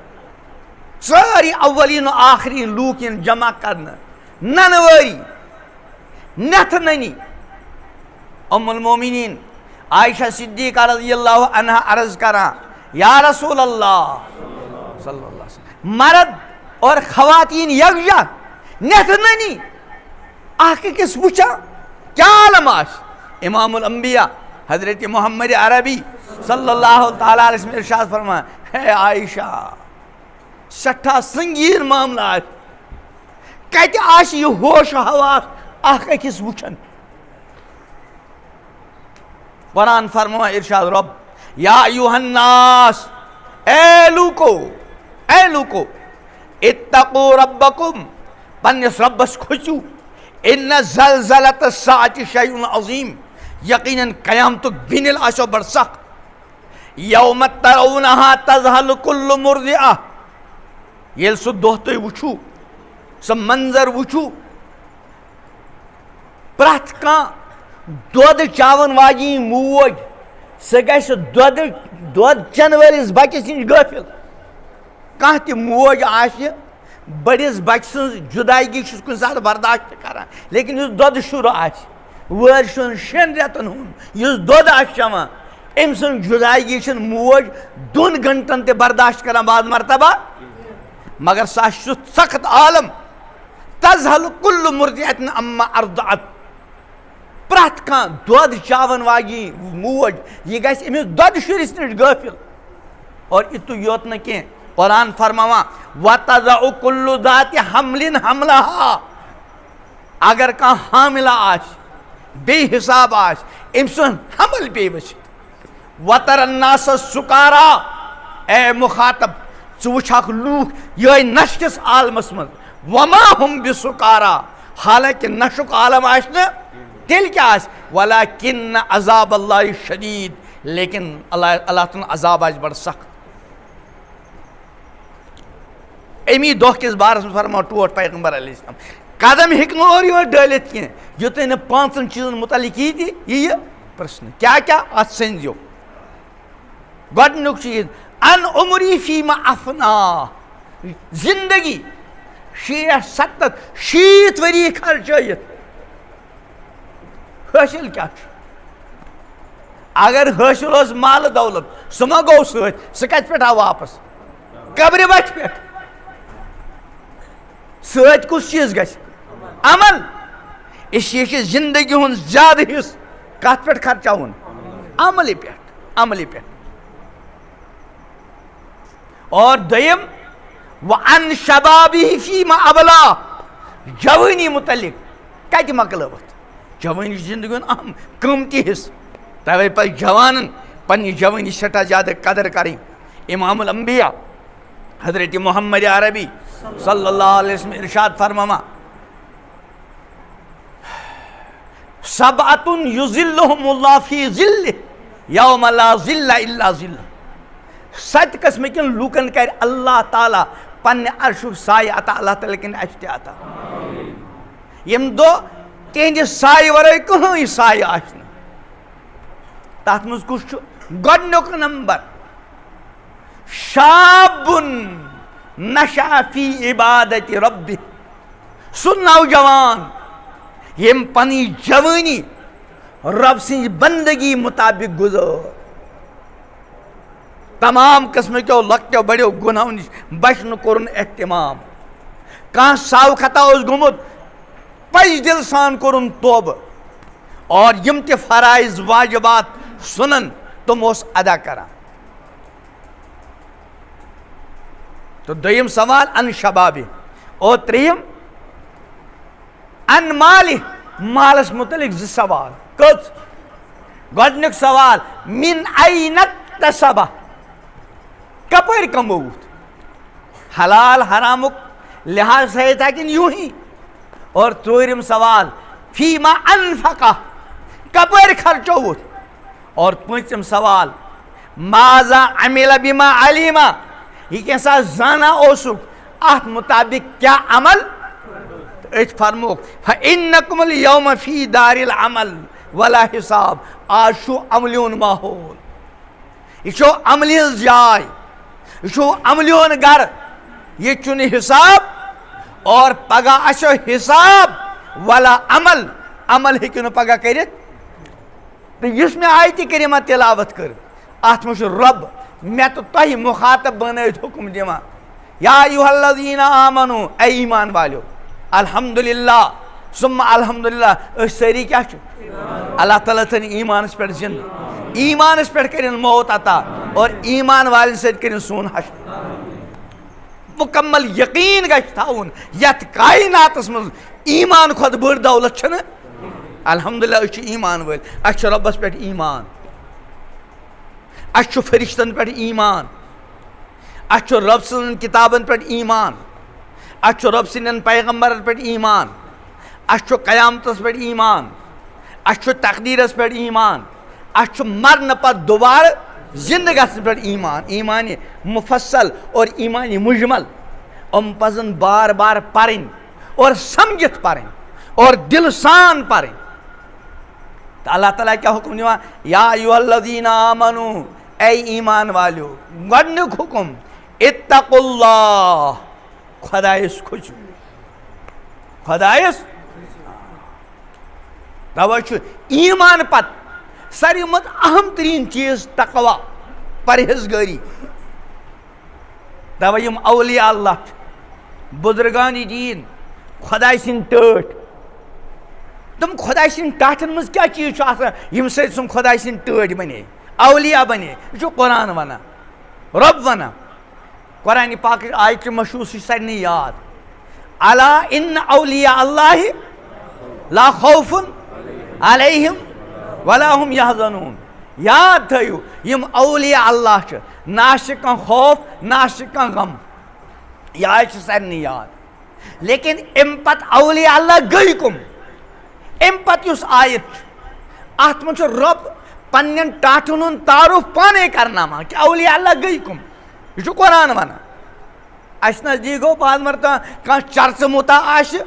ساری اولین و آخرین لوکین جمع کرنا ننوری نتھ ننی. ام المومنین عائشہ صدیقہ رضی اللہ عنہ عرض کرا یا رسول اللہ صلی اللہ علیہ وسلم مرد اور خواتین یکجا نتھ ننی آخر کس پوچھا کیا عالم آش. امام الانبیاء حضرت محمد عربی صلی اللہ تعالیٰ علیہ وسلم ارشاد فرما ہے عائشہ سٹھا سنگین معاملہ آش, کہتے آش یہ ہوش حواس آخر کس وچھن. قرآن فرما ارشاد رب یا ایوہ الناس اے لوکو اتقو ربکم پنس ربس کھچو ان زلزلت الساعت شیء عظیم. یقیناً قیامتک بینل آشو بڑ سخت. یوم ترونہا تذہل کل مرضعہ. یل سو دوہتے وچھو سو منظر وچھو پرات کان دود چاون واجی موج سہ گژھِ دود چن وٲلِس بچس نش غٲفِل. کانٛہہ تہِ موج آسہِ بٔڑِس بچہِ سٕنٛز جُدایگی چھُس کُنہِ ساتہٕ برداشت تہِ کران, لیکن یُس دۄدٕ شُر آسہِ وٲرۍ سُنٛد 6 رٮ۪تن ہُنٛد یُس دۄد آسہِ چٮ۪وان أمۍ سٕنٛز جُدایگی چھِنہٕ موج 2 گھنٹن تہِ برداشت کران بعض مرتبہ, مگر سُہ آسہِ تیُتھ سخت عالم تذہل کل مرضعۃ عما ارضعت. پرٛٮ۪تھ کانٛہہ دۄد چاون واجی موج یہ گژھِ أمِس دۄدٕ شُرِس نِش غٲفِل. اور یِتُے یوت نہٕ کینٛہہ قرآن فرماوان وَتَضَعُ كُلُّ ذَاتِ حَمْلٍ حَمْلَهَا. اگر کانٛہہ حاملہ آسہِ بیٚیہِ حساب آسہِ أمۍ سُنٛد حمل پیٚیہِ ؤسِتھ. وَتَرَ النَّاسَ سُکارا. اے مخاطب ژٕ وٕچھ اکھ لوٗکھ یِہوٚے نشہٕ کِس عالمس منٛز وَما ہُم بِسُکارا. حالانکہ نشُک عالم آسہِ نہٕ تیٚلہِ کیٛاہ آسہِ وَلَکِنَّ عذاب اللہِ شدیٖد. لیکن اللہ تعالیٰ عذاب آسہِ بڑٕ سخت. امی دۄہ کِس بارس منٛز فرماو ٹوٹھ پیغمبر علیہ السلام قدم ہیٚکہِ نہٕ اورٕ یورٕ ڈٲلِتھ کینٛہہ یوٚتانۍ نہٕ 5 چیٖزن متعلق یہِ پرٛژھنہٕ کیٛاہ کیٛاہ اَتھ سٔنزِو. گۄڈٕنیُک چیٖز ان عمری فیما افنا زندگی 60-70 وری خرچائت حاصل کیا اگر حاصل اس مال دولت سہ ما گو ست سہ کت پہ آو واپس قبر وت پہ ست کس چیز گژھِ عمل اس لیے زندگی ہند زیادہ حصہ کت پہ خرچاون عمل پہ اور دویم وعن شبابہ فیما ابلا جوانی متعلق کتہ مکلوت جوانی زندگی ہند اہم قیمتی حصہ توے پہ جوانن پنہ جوانی سٹھا زیادہ قدر کریں امام الانبیاء حضرت محمد عربی صلی اللہ علیہ وسلم ارشاد فرماما سبعۃ یظلہم اللہ فی ظلہ یوم لا ظل الا ظلہ 7 قسم کن لوکن کر اللہ تعالیٰ پنہ عرشک سایہ عطا اللہ تعالیٰ کن عشت عطا یم دو تہندِ سایہ ورٲے کٕہٕنۍ سایہ آسہِ نہٕ تتھ منٛز کُس چھُ گۄڈنیُک نمبر شابٌ نشأ فی عبادت ربہ سُہ نوجوان یم پنٕنۍ جوانی رب سٕنٛزِ بندگی مطابق گزٲر تمام قسم کیو لۄکٹیو بڑیو گناہو نش بچنہٕ کوٚرُن احتمام کانٛہہ ساو خطا اوس گوٚمُت پزِ دل سان کوٚرُن توبہٕ اور یم تہِ فرائض واجبات سنن تم اوس ادا کران تو دویم سوال ان شبابہ اور تریم ان مالہ مالس متعلق 2 سوال کٔژ گۄڈنیُک سوال من این اکتسبہ کپر کموت حلال حرامک لحاظ سے تھا کہ یوں ہی اور ژوٗرِم سوال فیما انفقہ کپر خرچوت اور 5م سوال ماذا عمل بما علما یہ کیسا زانا اوسک ات مطابق کیا عمل ات فرموک فإنکم اليوم فی دار العمل ولا حساب آج شو عملیون ماحول یہ چھو عملی جائے یہ چھو عملیون گھر یہ چنی حساب اور پگا اشو حساب ولا عمل عمل ہی کیوں پگا کرت تو اس میں آیت کریمہ تلاوت کر ات مجھ رب میں تو تہ مخاطب بنائت حکم دیما یا ایوہ الذین آمنو اے ایمان والیو الحمدللہ ثم الحمدللہ اس سری کیا چھو اللہ تعالیٰ تنی ایمان اس پر زند ایمان اس پر کرن موت عطا اور ایمان والن سے کرن سون حشر مکمل یقین گشت تھاون یت کائنات اس مز ایمان خود بڑ دولت چھن الحمدللہ اس ایمان ول اچھ ربس پر ایمان اچھ فرشتن پر ایمان اچھ رب سن کتابن پر ایمان اچھ رب سن پیغمبرن پر ایمان اچھ قیامتس پر ایمان اچھ تقدیرس پر ایمان اچھ مرن پر دوبارہ زندگی پر ایمان ایمان مفصل اور ایمان مجمل پزن بار بار پرن اور سمجھت پرن اور دل سان پرن تو اللہ تعالیٰ کیا حکم دیوان یا ایوہ الذین آمنو اے ایمان والیو گۄڈنیُک حکم اتقوا اللہ خدایس کھوژِو خدایس توے چھُ ایمان پت ساروی منٛز اہم ترین چیز تقوا پرہیزگاری توے یم اولیاء اللہ بزرگان دین خداے سٕنٛدۍ ٹٲٹھۍ تم خداے سٕنٛدۍ ٹاٹھن منٛز کیا چیز چھُ آسان یم سۭتۍ سُم خداے سٕنٛدۍ ٹٲٹھۍ بنے اولیاء بنے یہ چھُ قرآن ونان رب ونان قرآن پاک آیت مشہور سُہ چھِ سارنٕے یاد الا ان اولیاء اللہ لا خوف علیہم ولا هم یحزنون یاد تھٲیِو یم اولیاء اللہ چھِ نہ چھِ کانٛہہ خوف نہ چھِ کانٛہہ غم یہ آیت چھِ سارنٕے یاد لیکن امہِ پتہٕ اولیاء اللہ گٔے کُم امہِ پتہٕ یُس آیت چھُ اتھ منٛز چھُ رب پننٮ۪ن ٹاٹھن ہُنٛد تعارُف پانے کرناوان کہ اولیاء اللہ گٔے کُم یہ چھُ قرآن ونان اسہِ نزدیٖک گوٚو بعض مرتبہ کانٛہہ چرژٕ مُتا آسہِ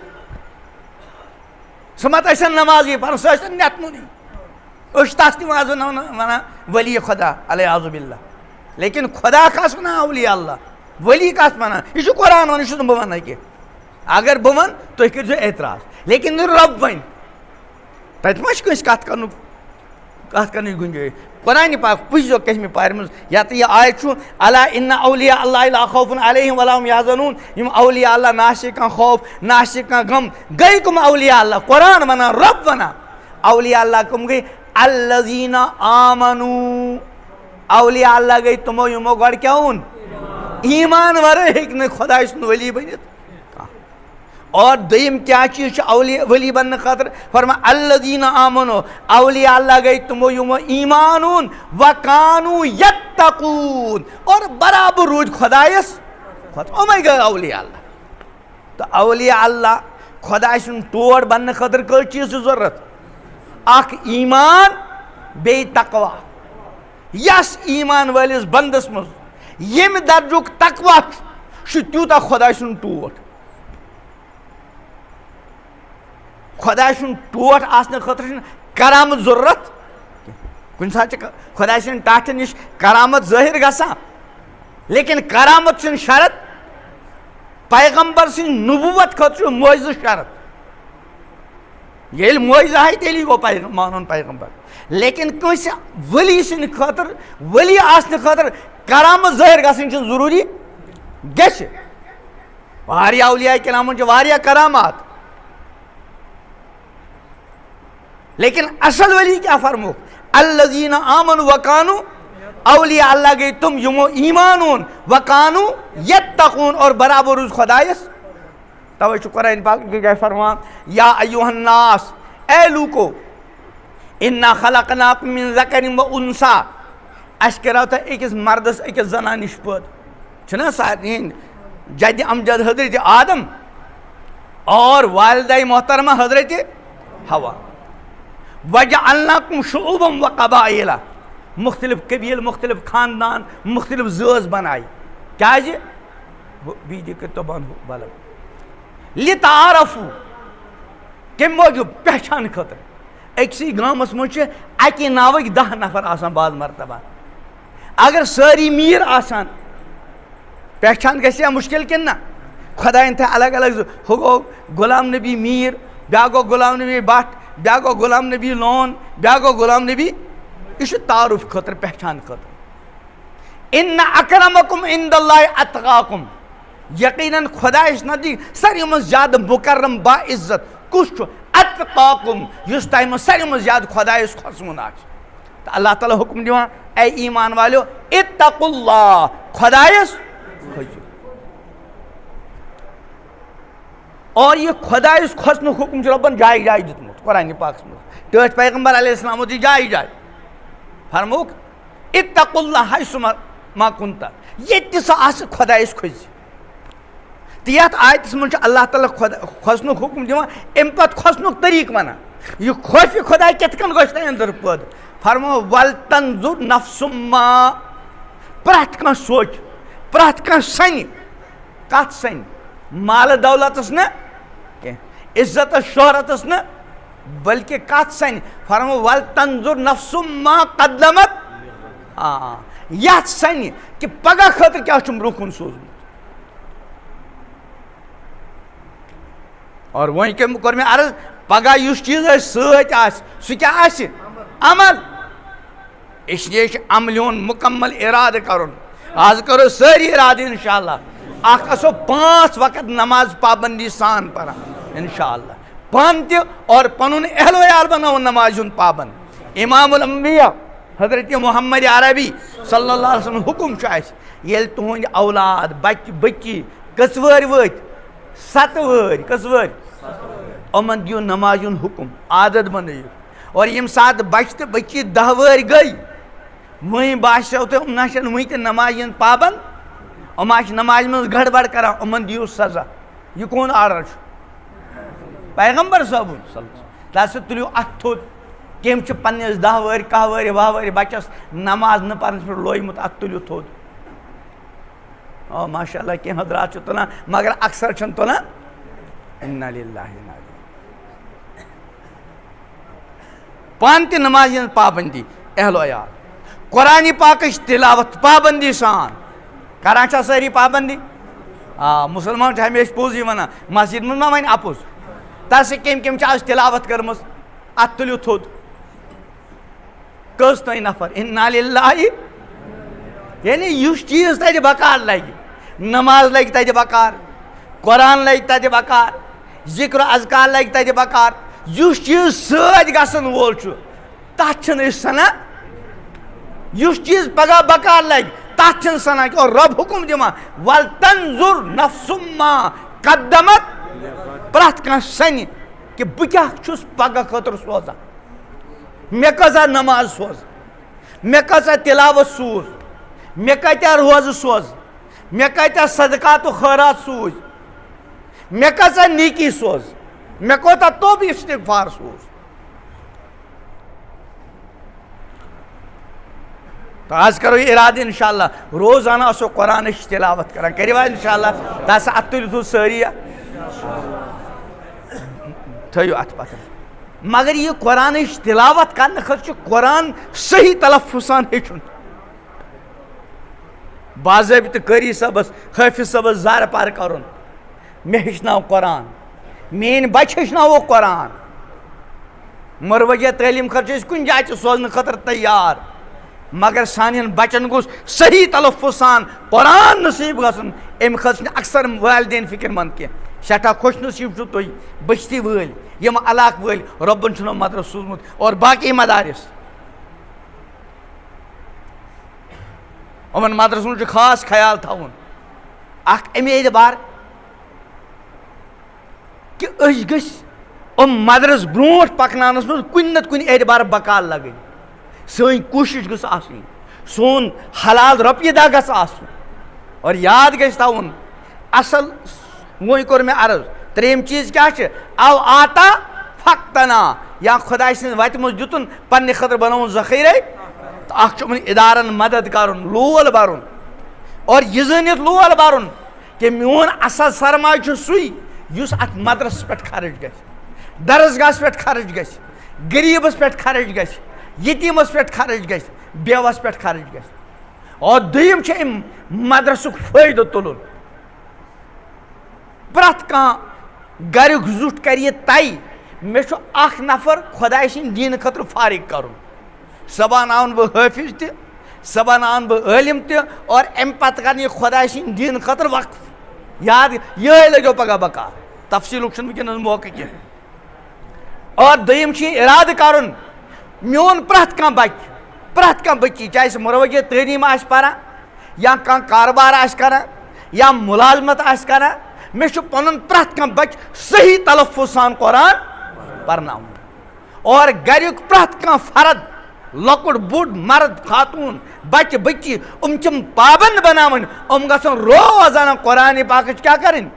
سُہ مت ٲسِن نمازی پران سُہ ٲسِن نٮ۪تنُنٕے أسۍ چھِ تس تہِ ونان ولی خدا علیہ باللہ لیکن خدا کس ونان اولیاء اللہ ولی کس ونان یہ قرآن ون یہ بہ ونان کی اگر بہ ون تھی کرزو اعتراض لیکن رب ون تتہ ما کس کت کرنے گنجائش قرآن پاک پوچھو کسم پارِ مز یا تو یہ آیت الا ان اولیاء اللہ لا خوف علیہم ولا هم یحزنون یم اولیاء اللہ نہ کان خوف نہ کان غم گئی کم اولیاء اللہ قرآن ونان رب ونان اولیاء اللہ کم گئی الذین آمنوا اولیاء اللہ گئی تمو یمو گوڑ کیا اون ایمان ورے ہیکن خدا سن ولی بنت اور دیم کیا چیز اولیاء ولی بننے خاطر فرما الذین آمنوا اولیاء اللہ گئی تمو یمو ایمانون وکانو یتقون اور برابر روز خدایس او مائی گئی اولیاء اللہ تو اولیاء اللہ خدا سن ٹوڑ بننے خاطر کوئی چیز ضرورت اخ ایمان بے تقوی یس ایمان والس بندس مز یم درجک تقوی تیوتا خدا سن ٹوٹ خدا سن ٹوٹ آسنے خاطر کرامت ضرورت کن سات خدا سن ٹاٹھ نش کرامت ظاہر گژھان لیکن کرامت سن شرط پیغمبر سن نبوت خاطر معجزہ شرط یل معجزہ ہے تیلی گو مانون پیغمبر لیکن کنس ولی سن خاطر ولی آسنے خاطر کرامت ظاہر گژھن ضروری گژھِ واریاہ اولیاء کرامن چھ واریاہ کرامات لیکن اصل ولی کیا فرمو الذین آمنوا وکانو اولیاء اللہ گئی تم یمو ایمانون وکانو یتقون اور برابر روز خدایس توجہ قرآن پاک کی جائے فرمان یا ایوہ الناس اے لوکو انا خلقناکم من ذکر و انسا اشکرا تھا ایکس مردس ایکس زنانش پد چھنا سارین جد امجد حضرت آدم اور والدہ محترمہ حضرت حوا وجعلناکم شعوبا و قبائلا مختلف قبیل مختلف خاندان مختلف زوز بنائی کیا جی بیجی کے تو بان بلد لتعارفو کم موجود پہچان خطر ایک سی گامس مجھے اکی ناوک 10 نفر آسان بعض مرتبہ اگر ساری میر آسان پہچان گیا مشکل کن خدا انتہا الگ الگ ہوگو غلام نبی میر بیاگو غلام نبی بٹ بیاگو غلام نبی لون بیاگو غلام نبی یہ تعارف خطر پہچان خطر ان اکرمکم عند اللہ اتقاکم یقیناً خدا اس نزدیک ساری من زیادہ مکرم با عزت کچھ اتقاکم یس تائم ساری من زیادہ خدا اس خصمون آج تو اللہ تعالیٰ حکم دیوان اے ایمان والو اتقوا اللہ خدا اس خجو اور یہ خدا اس خصم حکم ربن جائے جائے دیتمت قرآن پاک میں ٹھٹ پیغمبر علیہ السلام دی جائے جائے فرموک اتقوا اللہ حیث ما کنتا یہ تسا آس خدا اس خج تیات آیت اس منچ اللہ تعالیٰ خصم حکم دیوان ام پت خصم طریق منا یہ خوف خدا کتکن گوشتا ہے اندر پد فرمو ولتنظر نفس ما پرات کان سوچ پرات کان سنی کات سنی مال دولت اس نے عزت شہرت اس نے بلکہ کات سنی فرمو ولتنظر نفس ما قدمت یات سنی کہ پگہ خاطر کیا چم رکن سوزن اور وہیں کے مقر میں عرض پگہ یس چیز ہے سوچ آس سو کیا آس عمل اس لیے عملیون مکمل ارادہ کرن آج کرو ساری ارادہ انشاءاللہ آخسو 5 وقت نماز پابندی سان پڑا انشاءاللہ پانتی اور پنون اہل و یال بناو نمازون پابند امام الانبیاء حضرت محمد عربی صلی اللہ علیہ وسلم حکم چاہیس یل تہند اولاد بچی کسور وت 7 وری کسور امن دیو نمازون حکم عادت بنائیو اور یم سات بچت بچی 10 وری گئی وہیں بادشاہ ہوتے ہم ناشن وہیں تے نمازین پابند اماش نماز میں گھڑبڑ کرا امن دیو سزا یہ کون آرڈر چھو پیغمبر صاحب صلی اللہ علیہ وسلم تاسے تلیو اتھوت کیم چھ پنیس 10 وری 10 وری 20 وری بچس نماز نہ پرنس پر لوئی مت ات تلیو تھود ماشاءاللہ کہ حضرات چھو تنا مگر اکثر چھن تو نا انا للہ پانتی نمازین پابندی اہل و عیال قرآن پاکش تلاوت پابندی سان کران چھا ساری پابندی مسلمان چھا ہمیشہ پوزی ونا مسجد من ما ون اپوز تس کم کم آج تلاوت کرمز ات تلیو تھود کس تین نفر انا للہ یعنی یس چیز تتہ بکار لگہ نماز لگہ تتہ بکار قرآن لگہ تتہ بکار ذکر و اذکار لگہ تتہ بکار یس چیز سۭتۍ گژھن وول چھُ تتھ چھِنہٕ أسۍ سنان یس چیز پگہ بکار لگہ تتھ چھِنہٕ سنان اور رب حکم دِوان ولتنظر نفس ما قدمت پرٛٮ۪تھ کانٛہہ سنہِ کہ بہٕ کیٛاہ چھُس پگہ خٲطرٕ سوزان مےٚ کۭژاہ نماز سوز مےٚ کۭژاہ تلاوت سوز مےٚ کۭتیاہ روزٕ سوز مےٚ کۭتیاہ صدقات و خٲرات سوز مےٚ کۭژاہ نیکی سوز مےٚ کوتاہ توبہ استغفار سوز تو آج کرو یہ ارادہ انشاءاللہ روزانہ اسو قرآن تلاوت کران کریو انشاءاللہ تاسا ات تلو ساری تھیو ات پتہ مگر یہ قرآن تلاوت کرنے خاطر قرآن صحیح تلفظان ہیچن باضابطہ قاری صبس حافظ صبس زار پار کرن مے ہیچناو قرآن مین بچ ہیچناو قرآن مروجہ تعلیم خاطر کن جائے سوزن خاطر تیار مگر سانین بچن گوس صحیح تلفظ سان قرآن نصیب گھن ام خاطر اکثر والدین فکر مند کی سٹھا خوش نصیب چھو تھی بچتی ول یم علاقہ ول ربن چھنو مدرسہ سوزمت اور باقی مدارس امن مدرسن خاص خیال تھاون اخ امی اعتبار کہ اس گس مدرس برونٹ پکنانس من کن نت کن اعتبار بکال لگن سن کوشش گس آسن سون حلال رۄپیہِ دہ گژھِ آسُن اور یاد گژھِ تھاوُن اصل وۄنۍ کوٚر مےٚ عرض ترٛیٚیِم چیٖز کیٛاہ چھِ او آتا فقتنا یا خۄداے سٕنٛزِ وَتہِ منٛز دیُتُن پننہِ خٲطرٕ بنووُن ذخیٖرے تہٕ اکھ چھُ یِمن اِدارن مدد کرُن لول برُن اور یہِ زٲنِتھ لول برُن کہ میون اصل سرمایہ چھُ سُے یُس اتھ مدرسس پٮ۪ٹھ خرٕچ گژھِ درسگاہس پٮ۪ٹھ خرٕچ گژھِ غریٖبس پٮ۪ٹھ خرٕچ گژھِ یتیٖمس پٮ۪ٹھ خرٕچ گژھِ بیوس پٮ۪ٹھ خرٕچ گژھِ اور دوٚیِم چھُ امہِ مدرسُک فٲیدٕ تُلُن پرٛٮ۪تھ کانٛہہ گریُک زیُٹھ کرِ یہِ طے مےٚ چھُ اکھ نفر خۄداے سٕنٛدِ دیٖنہٕ خٲطرٕ فارغ کرُن سۄ بناون بہٕ حٲفظ تہِ سۄ بناون بہٕ عٲلم تہِ اور امہِ پتہٕ کرنہٕ یہِ خۄداے سٕنٛدِ دیٖنہٕ خٲطرٕ وقف یاد یِہوٚے لٔگِو پگاہ بکار تفصیٖلُک چھُنہٕ وٕنکٮ۪نس موقعہٕ کینٛہہ اور دوٚیِم چھُ یہِ ارادٕ کرُن میون پرٛٮ۪تھ کانٛہہ بچی چاہے سُہ مروجہ تعلیٖم آسہِ پران یا کانٛہہ کاربار آسہِ کران یا مُلازمت آسہِ کران مےٚ چھُ پنُن پرٛٮ۪تھ کانٛہہ بچہِ صحیح تلفظ سان قرآن پرناوُن اور گریُک پرٛٮ۪تھ کانٛہہ فرد لۄکُٹ بوٚڑ مرد خاتوٗن بچہِ بچی چھِم پابند بناوٕنۍ گژھن روزانہ قرآن پاکٕچ کیٛاہ کرٕنۍ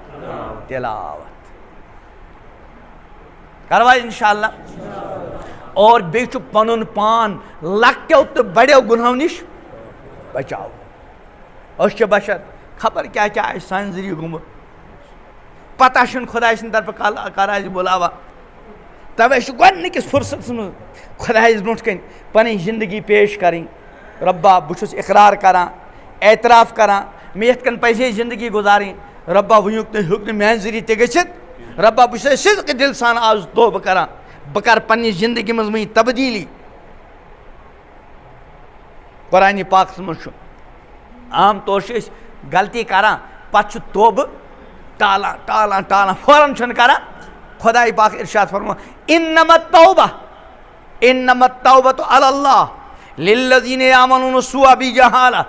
تلاوت کروا انشاءاللہ اور بیٚیہِ چھُ پنُن پان لۄکٹیو تہٕ بڑیو گُنہو نِش بچاو أسۍ چھِ بشر خبر کیٛاہ کیٛاہ آسہِ سانہِ ذٔریعہٕ گوٚمُت پتہ چھُنہٕ خۄداے سٕنٛدِ طرفہٕ کر آسہِ بُلاوا توے چھُ گۄڈنِکِس فُرصتس منٛز خۄدایس برونٛٹھ کَنۍ پنٕنۍ زندگی پیش کرٕنۍ رۄبا بہٕ چھُس اقرار کران اعتراف کران مےٚ یِتھ کٔنۍ پزے زندگی گُزارٕنۍ رۄبا وٕنیُک تہٕ ہیوٚک نہٕ میانہِ ذٔریعہٕ تہِ گٔژھِتھ رۄبا بہٕ چھُس صدقہٕ دِل سان آز توبہٕ کران بہٕ کرٕ پننہِ زندگی منٛز وۄنۍ تبدیٖلی قرآنِ پاکس منٛز چھُ عام طور چھِ أسۍ غلطی کران پتہٕ چھُ توبہٕ ٹالان فوراً چھُنہٕ کران خۄداے پاک ارشاد فرمو انما التوبۃ علی اللہ للذین یعملون السوء بجہالہ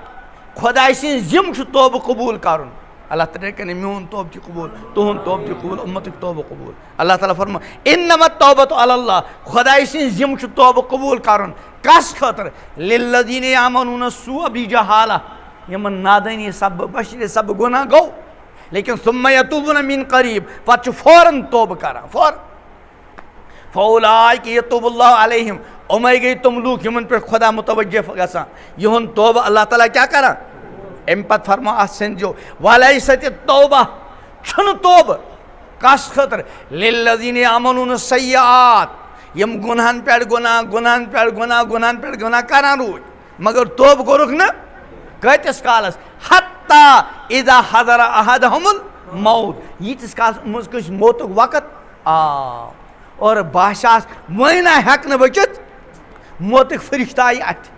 خۄداے سٕنٛز ذِمہٕ چھُ توبہٕ قبوٗل کرُن اللہ تعالیٰ کرِ میون توبہٕ تہِ قبوٗل تُہُنٛد توبہٕ تہِ قبوٗل اُمتُک توبہٕ قبوٗل اللہ تعالیٰ فرمو انما التوبۃ علی اللہ خۄداے سٕنٛز ذِمہٕ چھُ توبہٕ قبوٗل کرُن کس خٲطرٕ للذین یعملون السوء بجہالہ یِمن نادٲنی سببہٕ بشری سببہٕ گۄناہ گوٚو لیکن ثم یتوبون من قریب پتہٕ چھُ فوراً توبہٕ کران فاولئک یتوب اللہ علیہم یِمے گٔے تِم لوٗکھ یِمن پٮ۪ٹھ خۄدا متوجہ گژھان یِہُنٛد توبہٕ اللہ تعالیٰ کیٛاہ کران امہِ پتہٕ فرمو اتھ سمجھو ولیست التوبہ چھُنہٕ توبہٕ کس خٲطرٕ للذین یعملون السیئات یِم گُنہن پٮ۪ٹھ گُناہ کران روٗدۍ مگر توب کورک نا کتس کالس حتی اذا حضر احدهم الموت یتس کالس مز کس موتک وقت آو اور باشاس وینا ہیکن بچت موتک فرشتہ آئی ات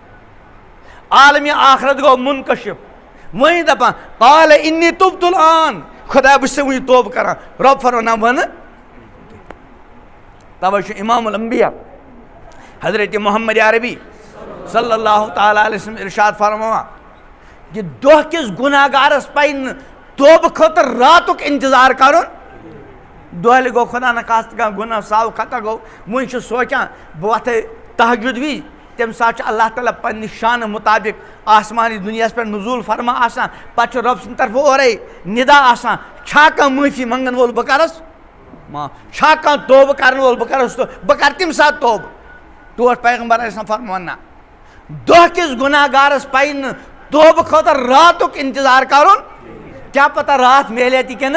عالمی آخرت گو منکشف وہیں دپان قال انی تبت الان خدا بس سے وہی توب کران رب فرمانا ون توے امام الانبیاء حضرت محمد عربی صلی اللہ تعالی علیہ وسلم ارشاد فرماوا کہ دہ کس گناہ گارس پین توب خطر راتک انتظار کرن دہلی گو خدا نخواست کا گناہ ساو خطا گو ون سوچان بہ وتھے تہجد وز تم سات اللہ تعالیٰ پنہ شان مطابق آسمانی دنیا پہ نزول فرما آسان پتہ رب سن طرف اورے ندا آسان چھا کان معافی منگن وول بہ کرس چھا کان توبہ کرن وول بہ کرس تو بہ کر تم سات توب ٹوٹ پیغمبر علیہ السلام فرمانا دہ کس گناہ گارس پین توبہ خاطر راتک انتظار کرن کیا پتہ رات میلے تی کہ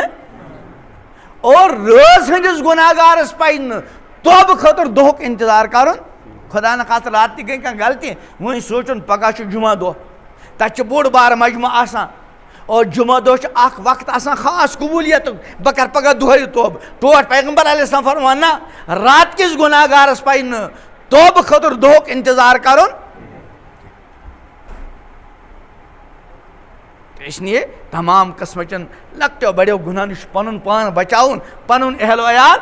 اور روز ہندس گناہ گارس پین توبہ خاطر دہک انتظار کرن خدا نخواستہ رات تہ گئی کانٛہہ غلطی وۄنۍ سوچُن پگاہ چھُ جمعہ دۄہ تتہِ چھُ بوٚڑ بار مجمع آسان اور جمعہ دۄہ چھُ اکھ وقت آسان خاص قبولیتُک بہٕ کر پگاہ دۄہے توبہٕ ٹوٹھ پیغمبر علیہ السلام فرمان نا رات کس گناہ گارس پے نہٕ توبہٕ خٲطرٕ دۄہُک انتظار کرُن اس لیے تمام قسمچن لۄکٹیو بڑیو گناہ نش پنُن پان بچاوُن پنُن اہل عیال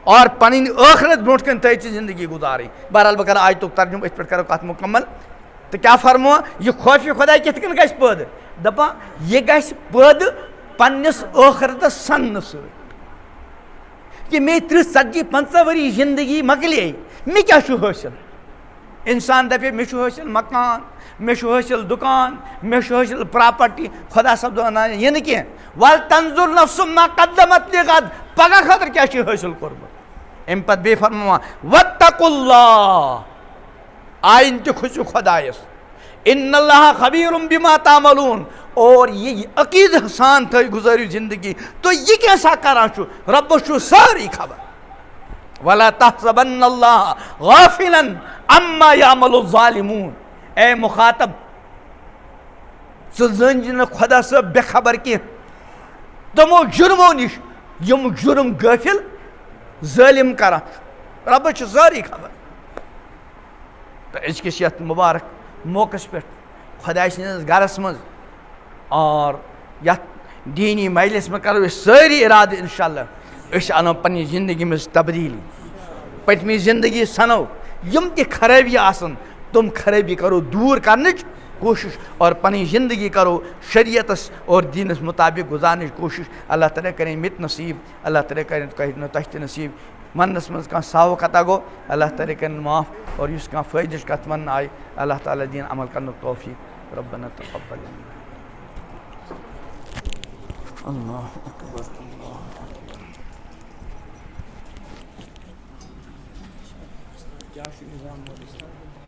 اور پنن ٲخرت برونٛٹھ کن تھٲیِتھ زندگی گزارٕنۍ بہرحال بہٕ کرٕ آیتُک ترجمہٕ أتھۍ پٮ۪ٹھ کرو کتھ مُکمل تہٕ کیٛاہ فرمو یہِ خوفہِ خۄدا کِتھ کٔنۍ گژھِ پٲدٕ دپان یہِ گژھِ پٲدٕ پننِس ٲخرتس سننہٕ سۭتۍ کہ مے 30-40-50 ؤری زندگی مۄکلے مےٚ کیٛاہ چھُ حٲصِل انسان دپہِ مےٚ چھُ حٲصِل مکان مےٚ چھُ حٲصِل دُکان مےٚ چھُ حٲصِل پراپرٹی خۄدا صٲب دپان نہ یہِ نہٕ کینٛہہ ول تنظر نفس ما قدمت لغد پگاہ خٲطرٕ کیٛاہ چھُ حٲصِل کوٚرمُت امہِ پتہٕ بیٚیہِ فرماوان واتقوا اللہ آیِنٛدٕ تہِ کھٔسِو خۄدایس ان اللہ خبیر بما تعملون اور یہ عقیدہ سان تھٲیِو گُزٲرِو زندگی تُہۍ یہِ کیٛاہ سا کران چھُ رۄبس چھُ سٲرٕے خبر ولا تحسبن اللہ غافلا عما یعمل الظالمون اے مخاطب ژٕ زٲنۍ نہٕ خۄدا صٲب بے خبر کینٛہہ تِمو جُرمو نِش یِم جُرم غٲفِل ظٲلم کران رۄبس چھِ سٲرٕے خبر تہٕ أزکِس یتھ مُبارک موقعس پٮ۪ٹھ خۄداے سٕنٛدِس گرس منٛز اور یتھ دیٖنی مجلس منٛز کرو أسۍ سٲری ارادٕ انشاء اللہ أسۍ انو پننہِ زندگی منٛز تبدیٖلی پٔتمہِ زندگی سنو یِم تہِ خرٲبی آسن تِم خرٲبی کرو دوٗر کرنٕچ کوشش اور پنٕنۍ زندگی کرو شریعتس اور دیٖنس مطابق گزارنٕچ کوشش اللہ تعالیٰ کریں مےٚ تہِ نصیٖب اللہ تعالیٰ کرِ تۄہہِ تہِ نصیٖب وننس منٛز کانٛہہ ساو خطا گوٚو اللہ تعالیٰ کرن معاف اور یُس کانٛہہ فٲیدٕچ کتھ وننہٕ آیہِ اللہ تعالیٰ دِیِن عمل کرنُک توفیٖق ربنا تقبل اللہ اکبر کیا نظام